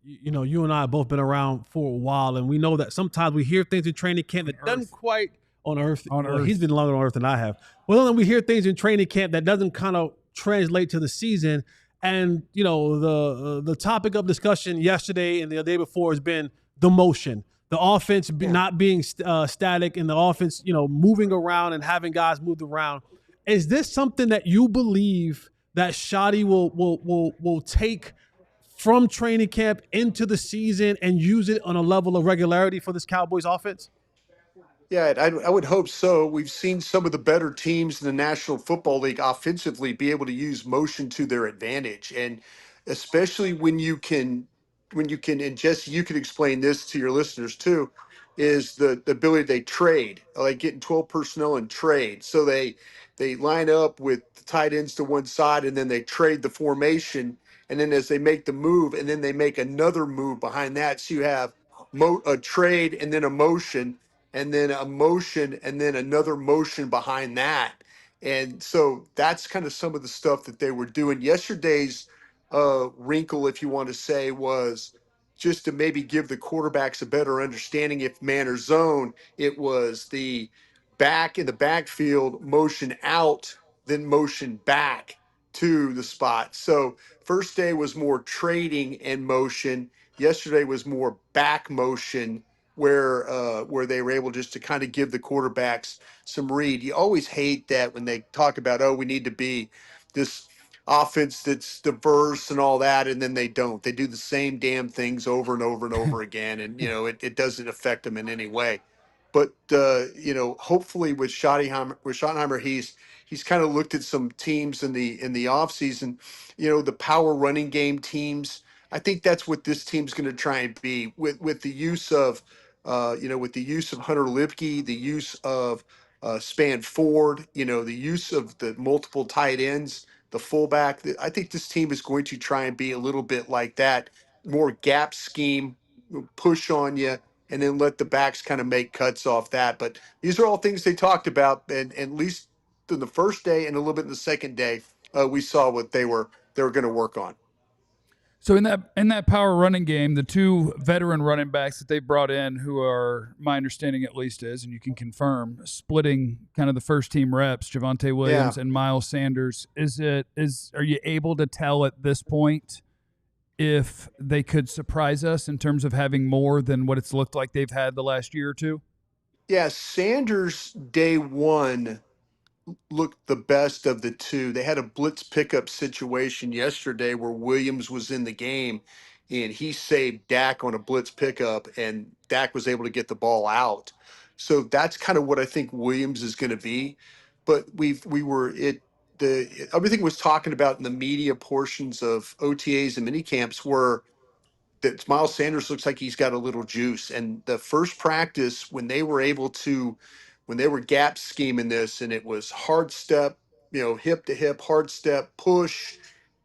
Speaker 2: you and I have both been around for a while, and we know that sometimes we hear things in training camp that doesn't quite on earth. He's been longer on earth than I have. Well, then we hear things in training camp that doesn't kind of translate to the season. And the topic of discussion yesterday and the day before has been the motion, the offense not being static, and the offense moving around and having guys moved around. Is this something that you believe that Schotty will take from training camp into the season and use it on a level of regularity for this Cowboys offense?
Speaker 6: Yeah, I would hope so. We've seen some of the better teams in the National Football League offensively be able to use motion to their advantage, and especially when you can, and Jesse, you can explain this to your listeners too, is the ability they trade, like getting 12 personnel and trade. So they line up with the tight ends to one side, and then they trade the formation, and then as they make the move, and then they make another move behind that, so you have a trade and then a motion and then a motion and then another motion behind that. And so that's kind of some of the stuff that they were doing. Yesterday's wrinkle, if you want to say, was just to maybe give the quarterbacks a better understanding if man or zone. It was the back in the backfield motion out, then motion back to the spot. So first day was more trading and motion. Yesterday was more back motion where they were able just to kind of give the quarterbacks some read. You always hate that when they talk about, oh, we need to be this offense that's diverse and all that, and then they don't. They do the same damn things over and over and over again, and it doesn't affect them in any way. But hopefully with Schottenheimer, he's kind of looked at some teams in the offseason, the power running game teams. I think that's what this team's going to try and be with the use of with the use of Hunter Lipke, the use of Span Ford, the use of the multiple tight ends, the fullback. I think this team is going to try and be a little bit like that, more gap scheme, push on you, and then let the backs kind of make cuts off that. But these are all things they talked about, and at least in the first day and a little bit in the second day, we saw what they were going to work on.
Speaker 1: So in that power running game, the two veteran running backs that they brought in, who are, my understanding at least is, and you can confirm, splitting kind of the first team reps, Javonte Williams and Miles Sanders. Are you able to tell at this point if they could surprise us in terms of having more than what it's looked like they've had the last year or two?
Speaker 6: Yeah, Sanders day one looked the best of the two. They had a blitz pickup situation yesterday where Williams was in the game. and he saved Dak on a blitz pickup, and Dak was able to get the ball out. So that's kind of what I think Williams is going to be. But everything was talking about in the media portions of OTAs and mini camps were that Miles Sanders looks like he's got a little juice. And the first practice, when they were gap scheming this, and it was hard step, hip to hip, hard step, push,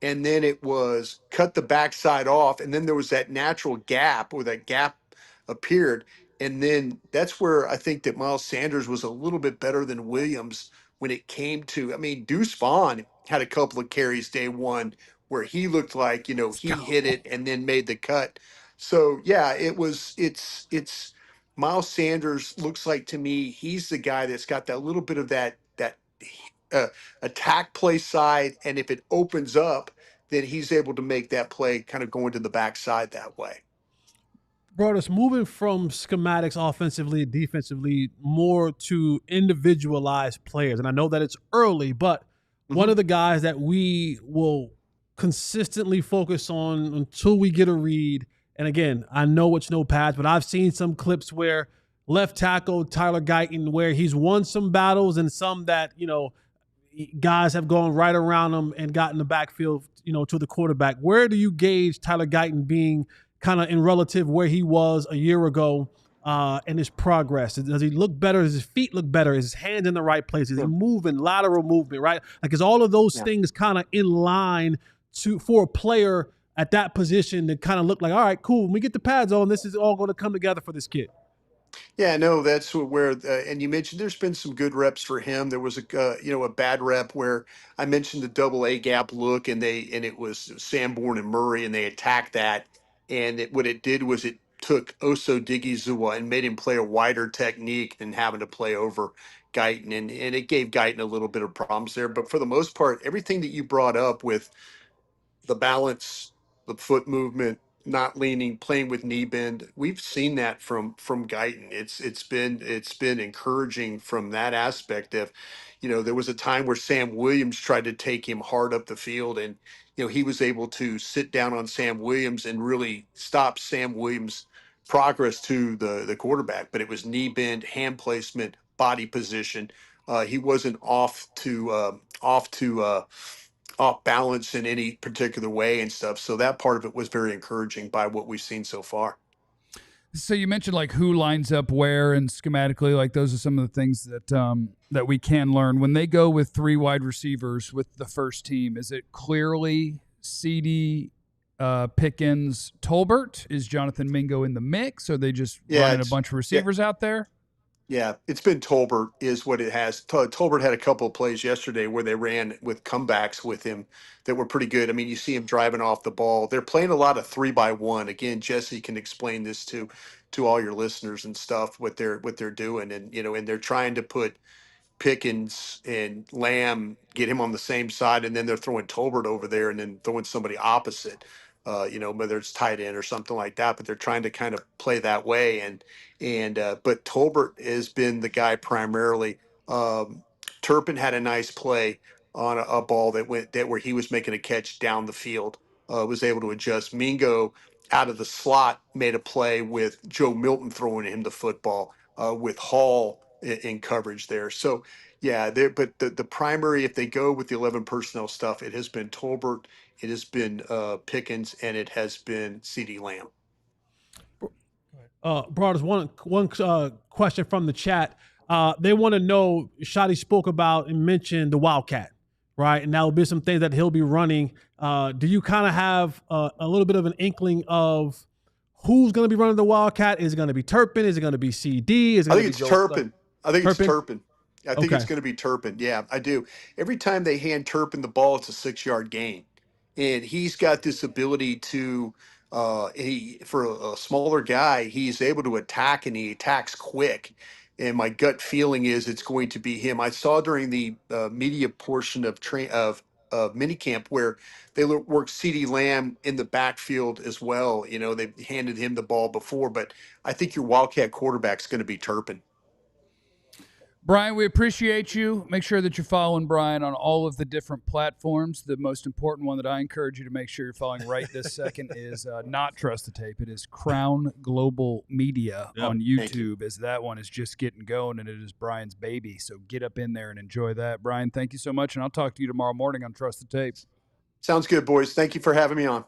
Speaker 6: and then it was cut the backside off, and then there was that natural gap where that gap appeared. And then that's where I think that Miles Sanders was a little bit better than Williams when it came to, I mean, Deuce Vaughn had a couple of carries day one where he looked like, he hit it and then made the cut. So yeah, it's Miles Sanders looks like to me, he's the guy that's got that little bit of that uh, attack play side. And if it opens up, then he's able to make that play kind of going to the backside that way.
Speaker 2: Broaddus, moving from schematics offensively, defensively, more to individualized players. And I know that it's early, but one of the guys that we will consistently focus on until we get a read. And again, I know it's no pads, but I've seen some clips where left tackle Tyler Guyton, where he's won some battles and some that, guys have gone right around him and gotten the backfield, to the quarterback. Where do you gauge Tyler Guyton being kind of in relative where he was a year ago and his progress? Does he look better? Does his feet look better? Is his hands in the right place? Is he moving, lateral movement, right? Like, is all of those things kind of in line for a player at that position to kind of look like, all right, cool, when we get the pads on, this is all going to come together for this kid?
Speaker 6: Yeah, no, that's where, and you mentioned there's been some good reps for him. There was a bad rep where I mentioned the double A gap look, and it was Sanborn and Murray, and they attacked that. And what it did was it took Oso Digizua and made him play a wider technique than having to play over Guyton, and it gave Guyton a little bit of problems there. But for the most part, everything that you brought up with the balance, the foot movement, not leaning, playing with knee bend. We've seen that from Guyton. It's been encouraging from that aspect of, there was a time where Sam Williams tried to take him hard up the field, and he was able to sit down on Sam Williams and really stop Sam Williams' progress to the quarterback. But it was knee bend, hand placement, body position. He wasn't off balance in any particular way and stuff. So that part of it was very encouraging by what we've seen so far.
Speaker 1: So you mentioned like who lines up where and schematically, like those are some of the things that we can learn. When they go with three wide receivers with the first team, is it clearly CeeDee, Pickens, Tolbert? Is Jonathan Mingo in the mix? Or are they just running a bunch of receivers out there?
Speaker 6: Yeah, it's been Tolbert is what it has. Tolbert had a couple of plays yesterday where they ran with comebacks with him that were pretty good. I mean, you see him driving off the ball. They're playing a lot of 3-by-1. Again, Jesse can explain this to all your listeners and stuff, what they're doing. And, and they're trying to put Pickens and Lamb, get him on the same side, and then they're throwing Tolbert over there and then throwing somebody opposite, whether it's tight end or something like that. But they're trying to kind of play that way. But Tolbert has been the guy primarily. Turpin had a nice play on a ball that where he was making a catch down the field, was able to adjust. Mingo out of the slot made a play with Joe Milton throwing him the football, with Hall in coverage there. So yeah, but the primary, if they go with the 11 personnel stuff, it has been Tolbert, it has been Pickens, and it has been CeeDee Lamb.
Speaker 2: Broaddus, one question from the chat. They want to know, Schotty spoke about and mentioned the Wildcat, right? And that will be some things that he'll be running. Do you kind of have a little bit of an inkling of who's going to be running the Wildcat? Is it going to be Turpin? Is it going to be CeeDee?
Speaker 6: I think it's Turpin. I think it's Turpin. I think it's going to be Turpin. Yeah, I do. Every time they hand Turpin the ball, it's a 6-yard gain. And he's got this ability to, for a smaller guy, he's able to attack, and he attacks quick. And my gut feeling is it's going to be him. I saw during the media portion of minicamp where they worked CeeDee Lamb in the backfield as well. They handed him the ball before, but I think your Wildcat quarterback's going to be Turpin.
Speaker 1: Brian, we appreciate you. Make sure that you're following Brian on all of the different platforms. The most important one that I encourage you to make sure you're following right this second is not Trust the Tape. It is Crown Global Media on YouTube, as that one is just getting going, and it is Brian's baby. So get up in there and enjoy that. Brian, thank you so much, and I'll talk to you tomorrow morning on Trust the Tape.
Speaker 6: Sounds good, boys. Thank you for having me on.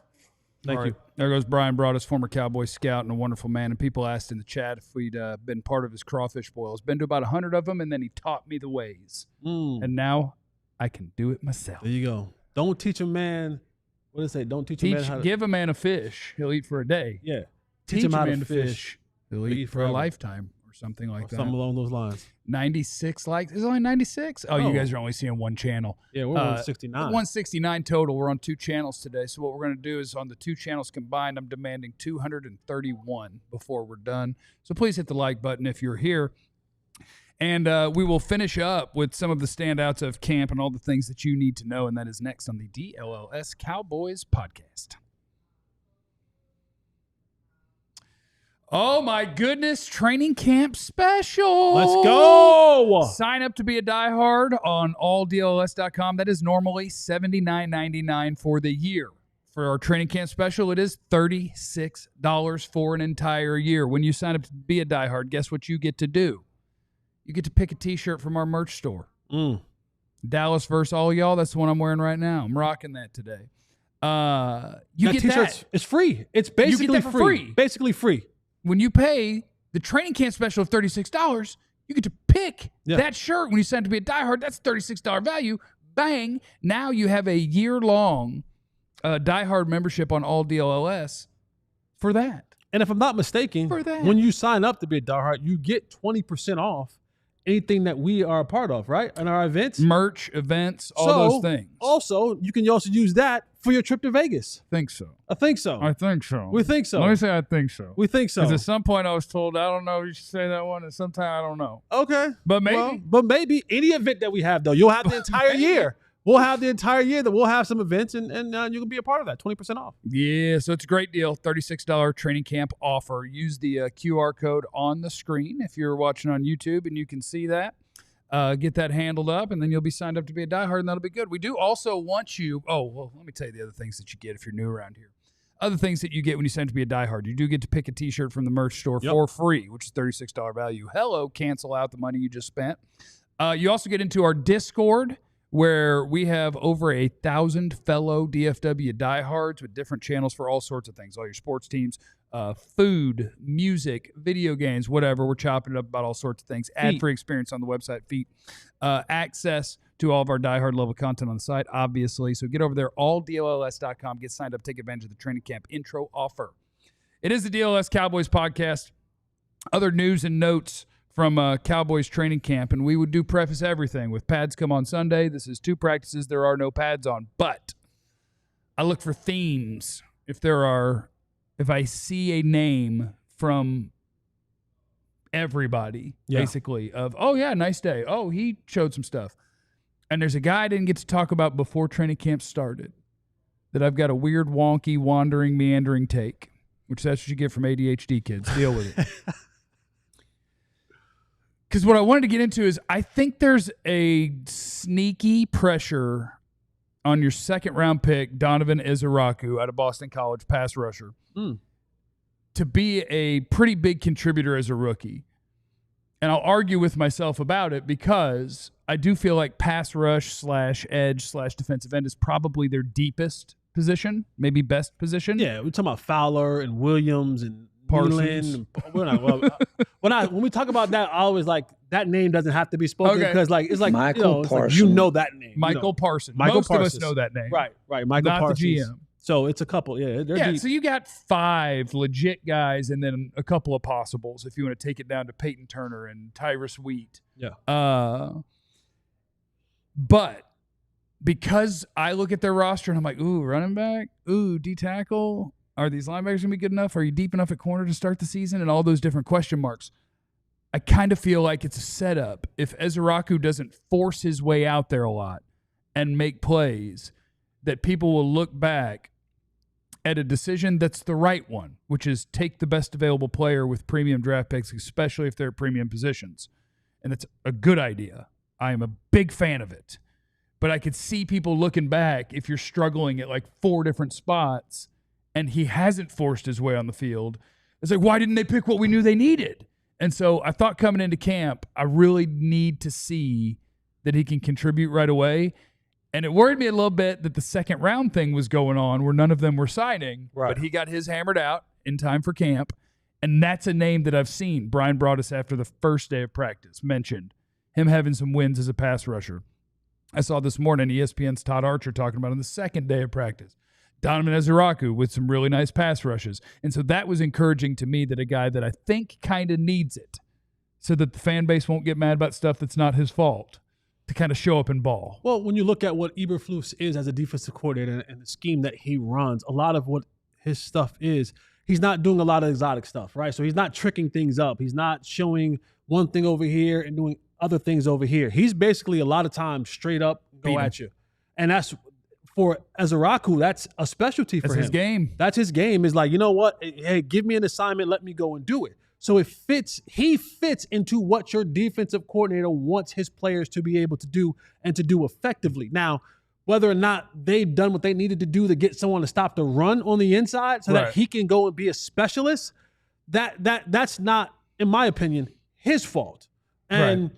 Speaker 2: Thank you.
Speaker 1: There goes Bryan Broaddus, former Cowboy scout and a wonderful man. And people asked in the chat if we'd been part of his crawfish boils. Been to about 100 of them, and then he taught me the ways. And now I can do it myself.
Speaker 2: There you go. Don't teach a man. What does it say? Don't teach a man how to
Speaker 1: give a man a fish, he'll eat for a day.
Speaker 2: Yeah.
Speaker 1: Teach a man to fish, he'll eat for a lifetime. Something like that.
Speaker 2: Something along those lines.
Speaker 1: 96 likes. Is it only 96? Oh, you guys are only seeing one channel.
Speaker 2: Yeah, we're 169.
Speaker 1: 169 total. We're on 2 channels today. So what we're going to do is on the 2 channels combined, I'm demanding 231 before we're done. So please hit the like button if you're here. And we will finish up with some of the standouts of camp and all the things that you need to know. And that is next on the DLLS Cowboys podcast. Oh, my goodness. Training camp special.
Speaker 2: Let's go.
Speaker 1: Sign up to be a diehard on alldlls.com. That is normally $79.99 for the year. For our training camp special, it is $36 for an entire year. When you sign up to be a diehard, guess what you get to do? You get to pick a T-shirt from our merch store. Dallas versus all y'all. That's the one I'm wearing right now. I'm rocking that today. You get
Speaker 2: T-shirts.
Speaker 1: that.
Speaker 2: It's free. It's basically
Speaker 1: you get that for free.
Speaker 2: Basically free.
Speaker 1: When you pay the training camp special of $36, you get to pick that shirt. When you sign up to be a diehard, that's $36 value. Bang. Now you have a year-long diehard membership on all DLLS for that.
Speaker 2: And if I'm not mistaken, when you sign up to be a diehard, you get 20% off anything that we are a part of, right? In our events.
Speaker 1: Merch, events, all those things.
Speaker 2: Also, you can also use that for your trip to Vegas.
Speaker 1: I think so.
Speaker 2: I think so.
Speaker 1: I think so.
Speaker 2: We think so.
Speaker 1: Let me say I think so.
Speaker 2: We think so.
Speaker 1: Because at some point I was told, I don't know if you should say that one, and sometime I don't know.
Speaker 2: Okay.
Speaker 1: But maybe.
Speaker 2: Well, but maybe any event that we have, though, you'll have the entire year. We'll have the entire year that we'll have some events, and you can be a part of that, 20% off.
Speaker 1: Yeah, so it's a great deal, $36 training camp offer. Use the QR code on the screen if you're watching on YouTube, and you can see that. Get that handled up, and then you'll be signed up to be a diehard, and that'll be good. We do also want you – well, let me tell you the other things that you get if you're new around here. Other things that you get when you sign up to be a diehard. You do get to pick a T-shirt from the merch store for free, which is $36 value. Hello, cancel out the money you just spent. You also get into our Discord, where we have over 1,000 fellow DFW diehards with different channels for all sorts of things, all your sports teams, food, music, video games, whatever. We're chopping it up about all sorts of things. Ad-free experience on the website, Feet. Access to all of our diehard level content on the site, obviously. So get over there, alldlls.com. Get signed up. Take advantage of the training camp intro offer. It is the DLLS Cowboys podcast. Other news and notes from Cowboys training camp, and we would do preface everything with pads come on Sunday. This is 2 practices. There are no pads on, but I look for themes. If I see a name from everybody, basically, of, oh, yeah, nice day. Oh, he showed some stuff. And there's a guy I didn't get to talk about before training camp started that I've got a weird, wonky, wandering, meandering take, which that's what you get from ADHD kids. Deal with it. Because what I wanted to get into is I think there's a sneaky pressure on your second-round pick, Donovan Izaraku, out of Boston College, pass rusher, to be a pretty big contributor as a rookie. And I'll argue with myself about it because I do feel like pass rush / edge / defensive end is probably their deepest position, maybe best position.
Speaker 2: Yeah, we're talking about Fowler and Williams and
Speaker 1: Parsons.
Speaker 2: When we talk about that, I always like that name doesn't have to be spoken because it's like
Speaker 5: Michael Parsons.
Speaker 2: you know that name.
Speaker 1: Michael Parsons.
Speaker 2: Most
Speaker 1: of us know that name.
Speaker 2: Right. Michael
Speaker 1: Not
Speaker 2: Parsons.
Speaker 1: the GM.
Speaker 2: So it's a couple. Yeah, they're deep.
Speaker 1: So you got 5 legit guys and then a couple of possibles if you want to take it down to Peyton Turner and Tyrus Wheat.
Speaker 2: Yeah.
Speaker 1: But because I look at their roster and I'm like, ooh, running back, ooh, D-tackle, are these linebackers going to be good enough? Are you deep enough at corner to start the season? And all those different question marks. I kind of feel like it's a setup. If Izaraku doesn't force his way out there a lot and make plays, that people will look back at a decision that's the right one, which is take the best available player with premium draft picks, especially if they're at premium positions. and it's a good idea. I am a big fan of it. But I could see people looking back if you're struggling at like 4 different spots and he hasn't forced his way on the field. It's like, why didn't they pick what we knew they needed? And so I thought coming into camp, I really need to see that he can contribute right away. And it worried me a little bit that the second round thing was going on where none of them were signing, but he got his hammered out in time for camp. And that's a name that I've seen. Bryan Broaddus, after the first day of practice, mentioned him having some wins as a pass rusher. I saw this morning ESPN's Todd Archer talking about on the second day of practice. Donovan Ezeraku with some really nice pass rushes. And so that was encouraging to me that a guy that I think kind of needs it so that the fan base won't get mad about stuff that's not his fault to kind of show up and ball.
Speaker 2: Well, when you look at what Eberflus is as a defensive coordinator and the scheme that he runs, a lot of what his stuff is, he's not doing a lot of exotic stuff, right? So he's not tricking things up. He's not showing one thing over here and doing other things over here. He's basically a lot of times straight up go at you. And that's for Ezeraku, that's a specialty for him.
Speaker 1: That's his game.
Speaker 2: That's his game. Is like, you know what? Hey, give me an assignment, let me go and do it. So he fits into what your defensive coordinator wants his players to be able to do and to do effectively. Now, whether or not they've done what they needed to do to get someone to stop the run on the inside so that he can go and be a specialist, that's not, in my opinion, his fault. And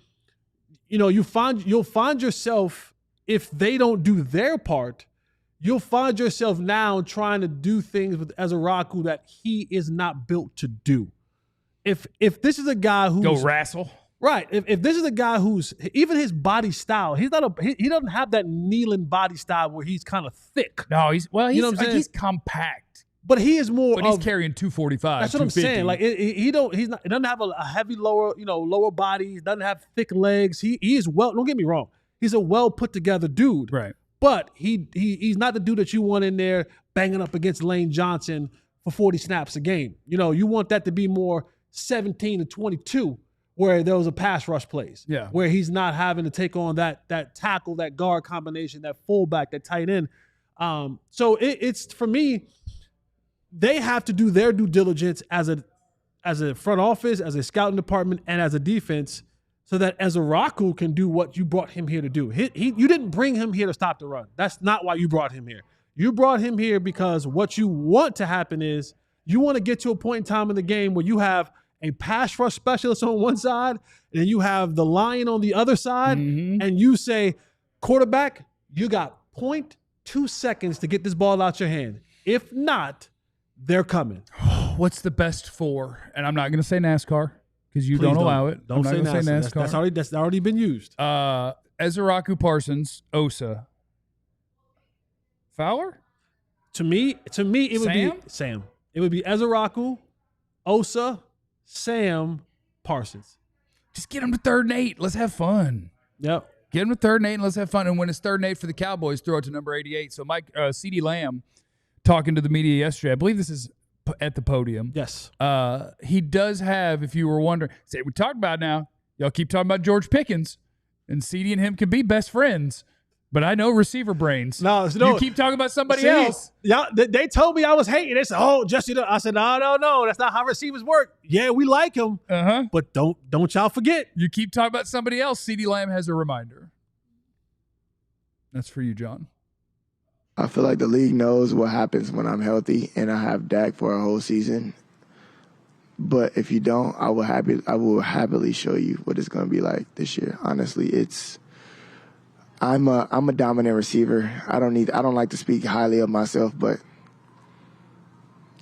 Speaker 2: you know, you'll find yourself, if they don't do their part, you'll find yourself now trying to do things with Ezeraku that he is not built to do. If this is a guy who's
Speaker 1: go wrestle,
Speaker 2: right? If this is a guy who's even his body style, he doesn't have that kneeling body style where he's kind of thick.
Speaker 1: No, he's he's compact.
Speaker 2: But he is more.
Speaker 1: But he's carrying 245.
Speaker 2: That's what I'm saying. Like he doesn't have a heavy lower body. He doesn't have thick legs. He is well. Don't get me wrong. He's a well put together dude.
Speaker 1: Right.
Speaker 2: But he's not the dude that you want in there banging up against Lane Johnson for 40 snaps a game. You know, you want that to be more 17 to 22, where there was a pass rush plays.
Speaker 1: Yeah.
Speaker 2: Where he's not having to take on that tackle, that guard combination, that fullback, that tight end. So it's for me. They have to do their due diligence as a front office, as a scouting department, and as a defense, so that Ezeraku can do what you brought him here to do. You didn't bring him here to stop the run. That's not why you brought him here. You brought him here because what you want to happen is you want to get to a point in time in the game where you have a pass rush specialist on one side, and then you have the lion on the other side, and you say, quarterback, you got 0.2 seconds to get this ball out your hand. If not, they're coming.
Speaker 1: What's the best 4? And I'm not going to say NASCAR because you don't allow it.
Speaker 2: Don't say NASCAR. That's already been used.
Speaker 1: Ezeraku, Parsons, Osa, Fowler.
Speaker 2: To me, it would be Sam. It would be Ezeraku, Osa, Sam, Parsons.
Speaker 1: Just get him to 3rd and 8. Let's have fun.
Speaker 2: Yep.
Speaker 1: Get him to 3rd and 8 and let's have fun. And when it's 3rd and 8 for the Cowboys, throw it to number 88. So CeeDee Lamb, talking to the media yesterday, I believe this is at the podium.
Speaker 2: Yes.
Speaker 1: He does have, if you were wondering, say we talked about now, y'all keep talking about George Pickens, and CeeDee and him could be best friends, but I know receiver brains.
Speaker 2: No,
Speaker 1: you keep talking about somebody else.
Speaker 2: Yeah, they told me I was hating. They said, "Oh, Jesse," I said, "No, that's not how receivers work." Yeah, we like him, but don't y'all forget.
Speaker 1: You keep talking about somebody else. CeeDee Lamb has a reminder. That's for you, John.
Speaker 7: I feel like the league knows what happens when I'm healthy and I have Dak for a whole season. But if you don't, I will happily show you what it's going to be like this year. Honestly, I'm a dominant receiver. I don't like to speak highly of myself, but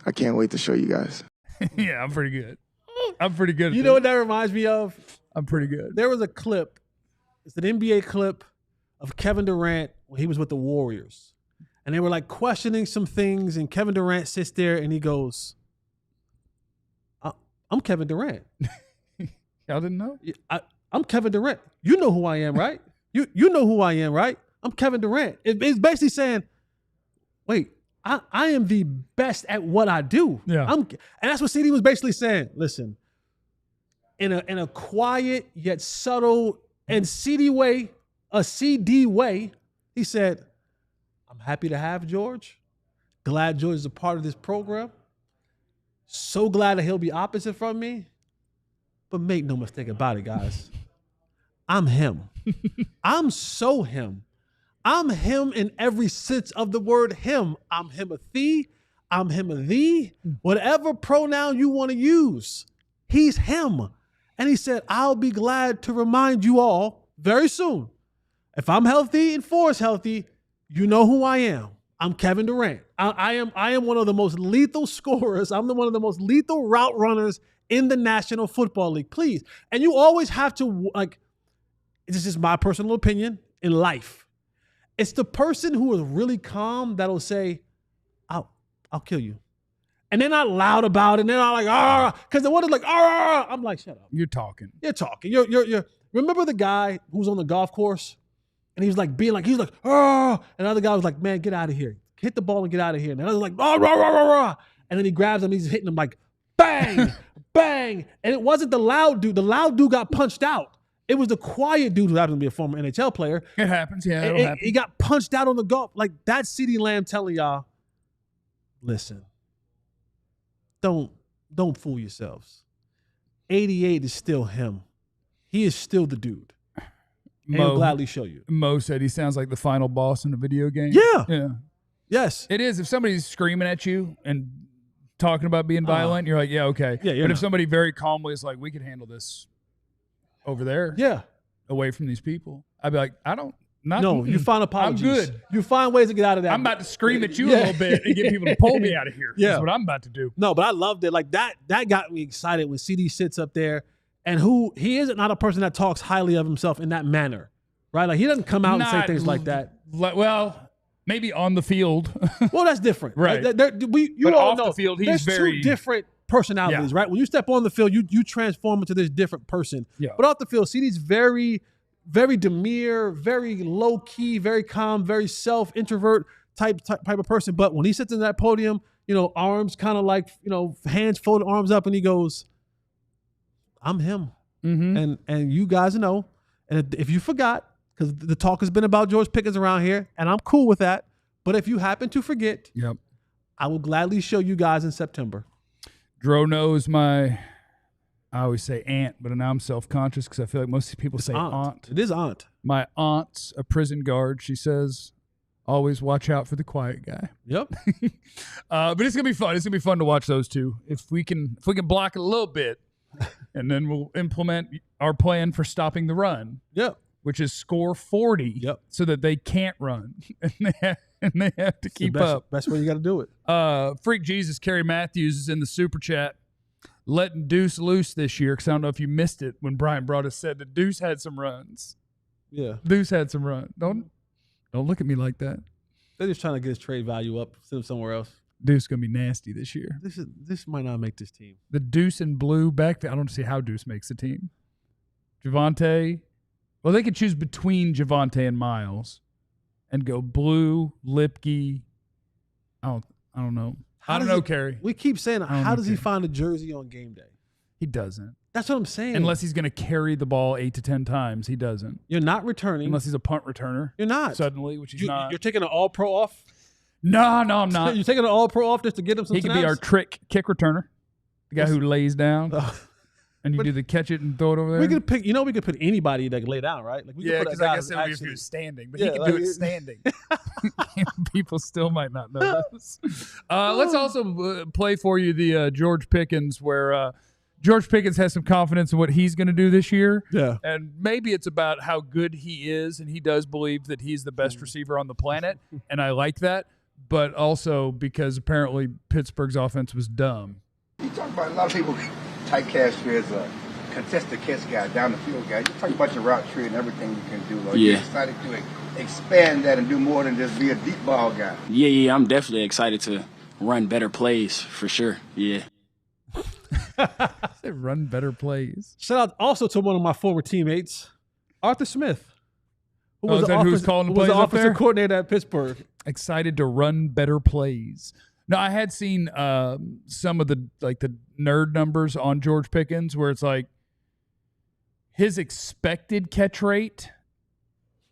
Speaker 7: I can't wait to show you guys.
Speaker 1: Yeah, I'm pretty good.
Speaker 2: You know what that reminds me of?
Speaker 1: I'm pretty good.
Speaker 2: There was a clip. It's an NBA clip of Kevin Durant when he was with the Warriors. And they were like questioning some things, and Kevin Durant sits there and he goes, I'm Kevin Durant.
Speaker 1: Y'all didn't know?
Speaker 2: I'm Kevin Durant. You know who I am, right? You know who I am, right? I'm Kevin Durant. It's basically saying, wait, I am the best at what I do.
Speaker 1: Yeah.
Speaker 2: And that's what CeeDee was basically saying. Listen, in a quiet yet subtle and CeeDee way, he said, I'm happy to have George. Glad George is a part of this program. So glad that he'll be opposite from me. But make no mistake about it, guys. I'm him. I'm so him. I'm him in every sense of the word him. I'm him a thee. I'm him a thee. Whatever pronoun you want to use, he's him. And he said, I'll be glad to remind you all very soon. If I'm healthy and Forrest healthy, you know who I am. I'm Kevin Durant. I am one of the most lethal scorers. I'm one of the most lethal route runners in the National Football League. Please. And you always have to, like, this is my personal opinion in life. It's the person who is really calm that'll say, I'll kill you. And they're not loud about it. And they're not like, because the one is like, I'm like, shut up.
Speaker 1: You're talking.
Speaker 2: You're talking. You're remember the guy who was on the golf course? And he was like being like, he's like, and the other guy was like, man, get out of here. Hit the ball and get out of here. And the other was like, and then he grabs him, he's hitting him like, bang, bang. And it wasn't the loud dude. The loud dude got punched out. It was the quiet dude who happened to be a former NHL player.
Speaker 1: It happens, yeah. It'll happen.
Speaker 2: He got punched out on the golf. Like, that's CeeDee Lamb telling y'all, listen, don't fool yourselves. 88 is still him. He is still the dude. And he'll gladly show you.
Speaker 1: Mo said he sounds like the final boss in a video game.
Speaker 2: Yeah. Yes.
Speaker 1: It is. If somebody's screaming at you and talking about being violent, you're like, yeah, okay.
Speaker 2: Yeah,
Speaker 1: but if somebody very calmly is like, we can handle this over there.
Speaker 2: Yeah.
Speaker 1: Away from these people. I'd be like,
Speaker 2: you find apologies.
Speaker 1: I'm good.
Speaker 2: You find ways to get out of that.
Speaker 1: I'm about to scream at you a little bit and get people to pull me out of here.
Speaker 2: Yeah.
Speaker 1: That's what I'm about to do.
Speaker 2: No, but I loved it. Like that got me excited when CeeDee sits up there and he is not a person that talks highly of himself in that manner, right? Like he doesn't come out and say things like that.
Speaker 1: Well, maybe on the field.
Speaker 2: Well, that's different.
Speaker 1: Right.
Speaker 2: You all
Speaker 1: off
Speaker 2: know
Speaker 1: the field, he's
Speaker 2: there's
Speaker 1: very
Speaker 2: two different personalities, right? When you step on the field, you transform into this different person.
Speaker 1: Yeah.
Speaker 2: But off the field, CeeDee's very, very demure, very low key, very calm, very introvert type of person. But when he sits in that podium, arms kind of like, hands folded, arms up, and he goes, I'm him.
Speaker 1: Mm-hmm.
Speaker 2: And you guys know, and if you forgot, because the talk has been about George Pickens around here, and I'm cool with that. But if you happen to forget,
Speaker 1: yep,
Speaker 2: I will gladly show you guys in September.
Speaker 1: Dro knows I always say aunt, but now I'm self-conscious because I feel like most people say aunt.
Speaker 2: It is aunt.
Speaker 1: My aunt's a prison guard. She says, always watch out for the quiet guy.
Speaker 2: Yep.
Speaker 1: But it's going to be fun. It's going to be fun to watch those two. If we can block it a little bit, and then we'll implement our plan for stopping the run.
Speaker 2: Yep.
Speaker 1: Which is score 40.
Speaker 2: Yep.
Speaker 1: So that they can't run. and they have to keep up.
Speaker 2: Best way you got to do it.
Speaker 1: Freak Jesus, Kerry Matthews is in the super chat. Letting Deuce loose this year, because I don't know if you missed it when Bryan Broaddus said that Deuce had some runs.
Speaker 2: Yeah.
Speaker 1: Deuce had some runs. Don't look at me like that.
Speaker 2: They're just trying to get his trade value up, send him somewhere else.
Speaker 1: Deuce going to be nasty this year.
Speaker 2: This might not make this team.
Speaker 1: The Deuce and blue back there, I don't see how Deuce makes the team. Javonte. Well, they could choose between Javonte and Miles and go blue, Lipke. I don't know. I don't know, Kerry.
Speaker 2: We keep saying, how does he find a jersey on game day?
Speaker 1: He doesn't.
Speaker 2: That's what I'm saying.
Speaker 1: Unless he's going to carry the ball 8 to 10 times, he doesn't.
Speaker 2: You're not returning.
Speaker 1: Unless he's a punt returner.
Speaker 2: You're not.
Speaker 1: Suddenly, which he's not.
Speaker 2: You're taking an all-pro off?
Speaker 1: No, I'm not.
Speaker 2: You're taking an all-pro off just to get him some
Speaker 1: He
Speaker 2: snaps?
Speaker 1: could be our trick kick returner. The guy who lays down. And you do the catch it and throw it over there?
Speaker 2: We could pick, we could put anybody that can lay down, right? Like we could put
Speaker 1: because I guess it would be if he was standing. But he can do it standing. People still might not know this. Let's also play for you the George Pickens, where George Pickens has some confidence in what he's going to do this year.
Speaker 2: Yeah.
Speaker 1: And maybe it's about how good he is, and he does believe that he's the best receiver on the planet, and I like that. But also because apparently Pittsburgh's offense was dumb.
Speaker 8: You talk about a lot of people typecast you as a contested catch guy, down the field guy. You talk about your route tree and everything you can do. Are you excited to expand that and do more than just be a deep ball guy?
Speaker 9: Yeah, I'm definitely excited to run better plays for sure. Yeah.
Speaker 1: They run better plays.
Speaker 2: Shout out also to one of my former teammates, Arthur Smith, who was
Speaker 1: who was calling the plays up there?
Speaker 2: offensive coordinator at Pittsburgh.
Speaker 1: Excited to run better plays. No, I had seen some of the nerd numbers on George Pickens where it's like his expected catch rate,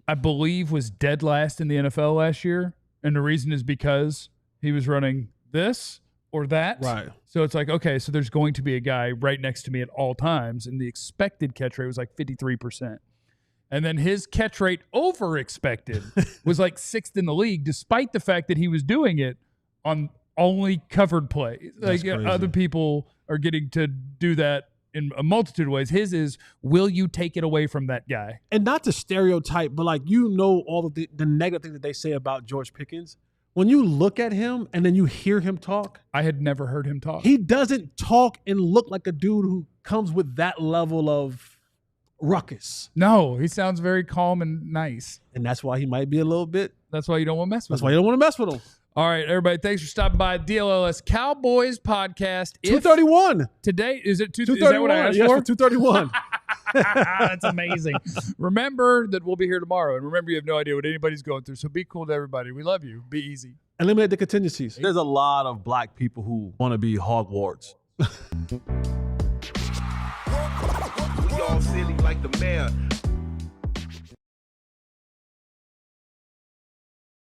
Speaker 1: I believe, was dead last in the NFL last year. And the reason is because he was running this or that.
Speaker 2: Right.
Speaker 1: So it's like, okay, so there's going to be a guy right next to me at all times. And the expected catch rate was like 53%. And then his catch rate over expected was like 6th in the league, despite the fact that he was doing it on only covered plays. Like other people are getting to do that in a multitude of ways. His is, will you take it away from that guy?
Speaker 2: And not to stereotype, but like, all of the negative things that they say about George Pickens. When you look at him and then you hear him talk.
Speaker 1: I had never heard him talk.
Speaker 2: He doesn't talk and look like a dude who comes with that level of ruckus.
Speaker 1: No, he sounds very calm and nice.
Speaker 2: And that's why he might be a little bit.
Speaker 1: That's why you don't want to mess with him.
Speaker 2: That's why you don't want to mess with him.
Speaker 1: All right, everybody, thanks for stopping by DLLS Cowboys podcast.
Speaker 2: 231.
Speaker 1: Today, is it 231? Is that
Speaker 2: 231?
Speaker 1: what I asked
Speaker 2: Yes,
Speaker 1: for?
Speaker 2: for 231.
Speaker 1: That's amazing. Remember that we'll be here tomorrow. And remember, you have no idea what anybody's going through. So be cool to everybody. We love you. Be easy.
Speaker 2: Eliminate the contingencies. There's a lot of black people who want to be Hogwarts.
Speaker 10: We all silly like the mayor.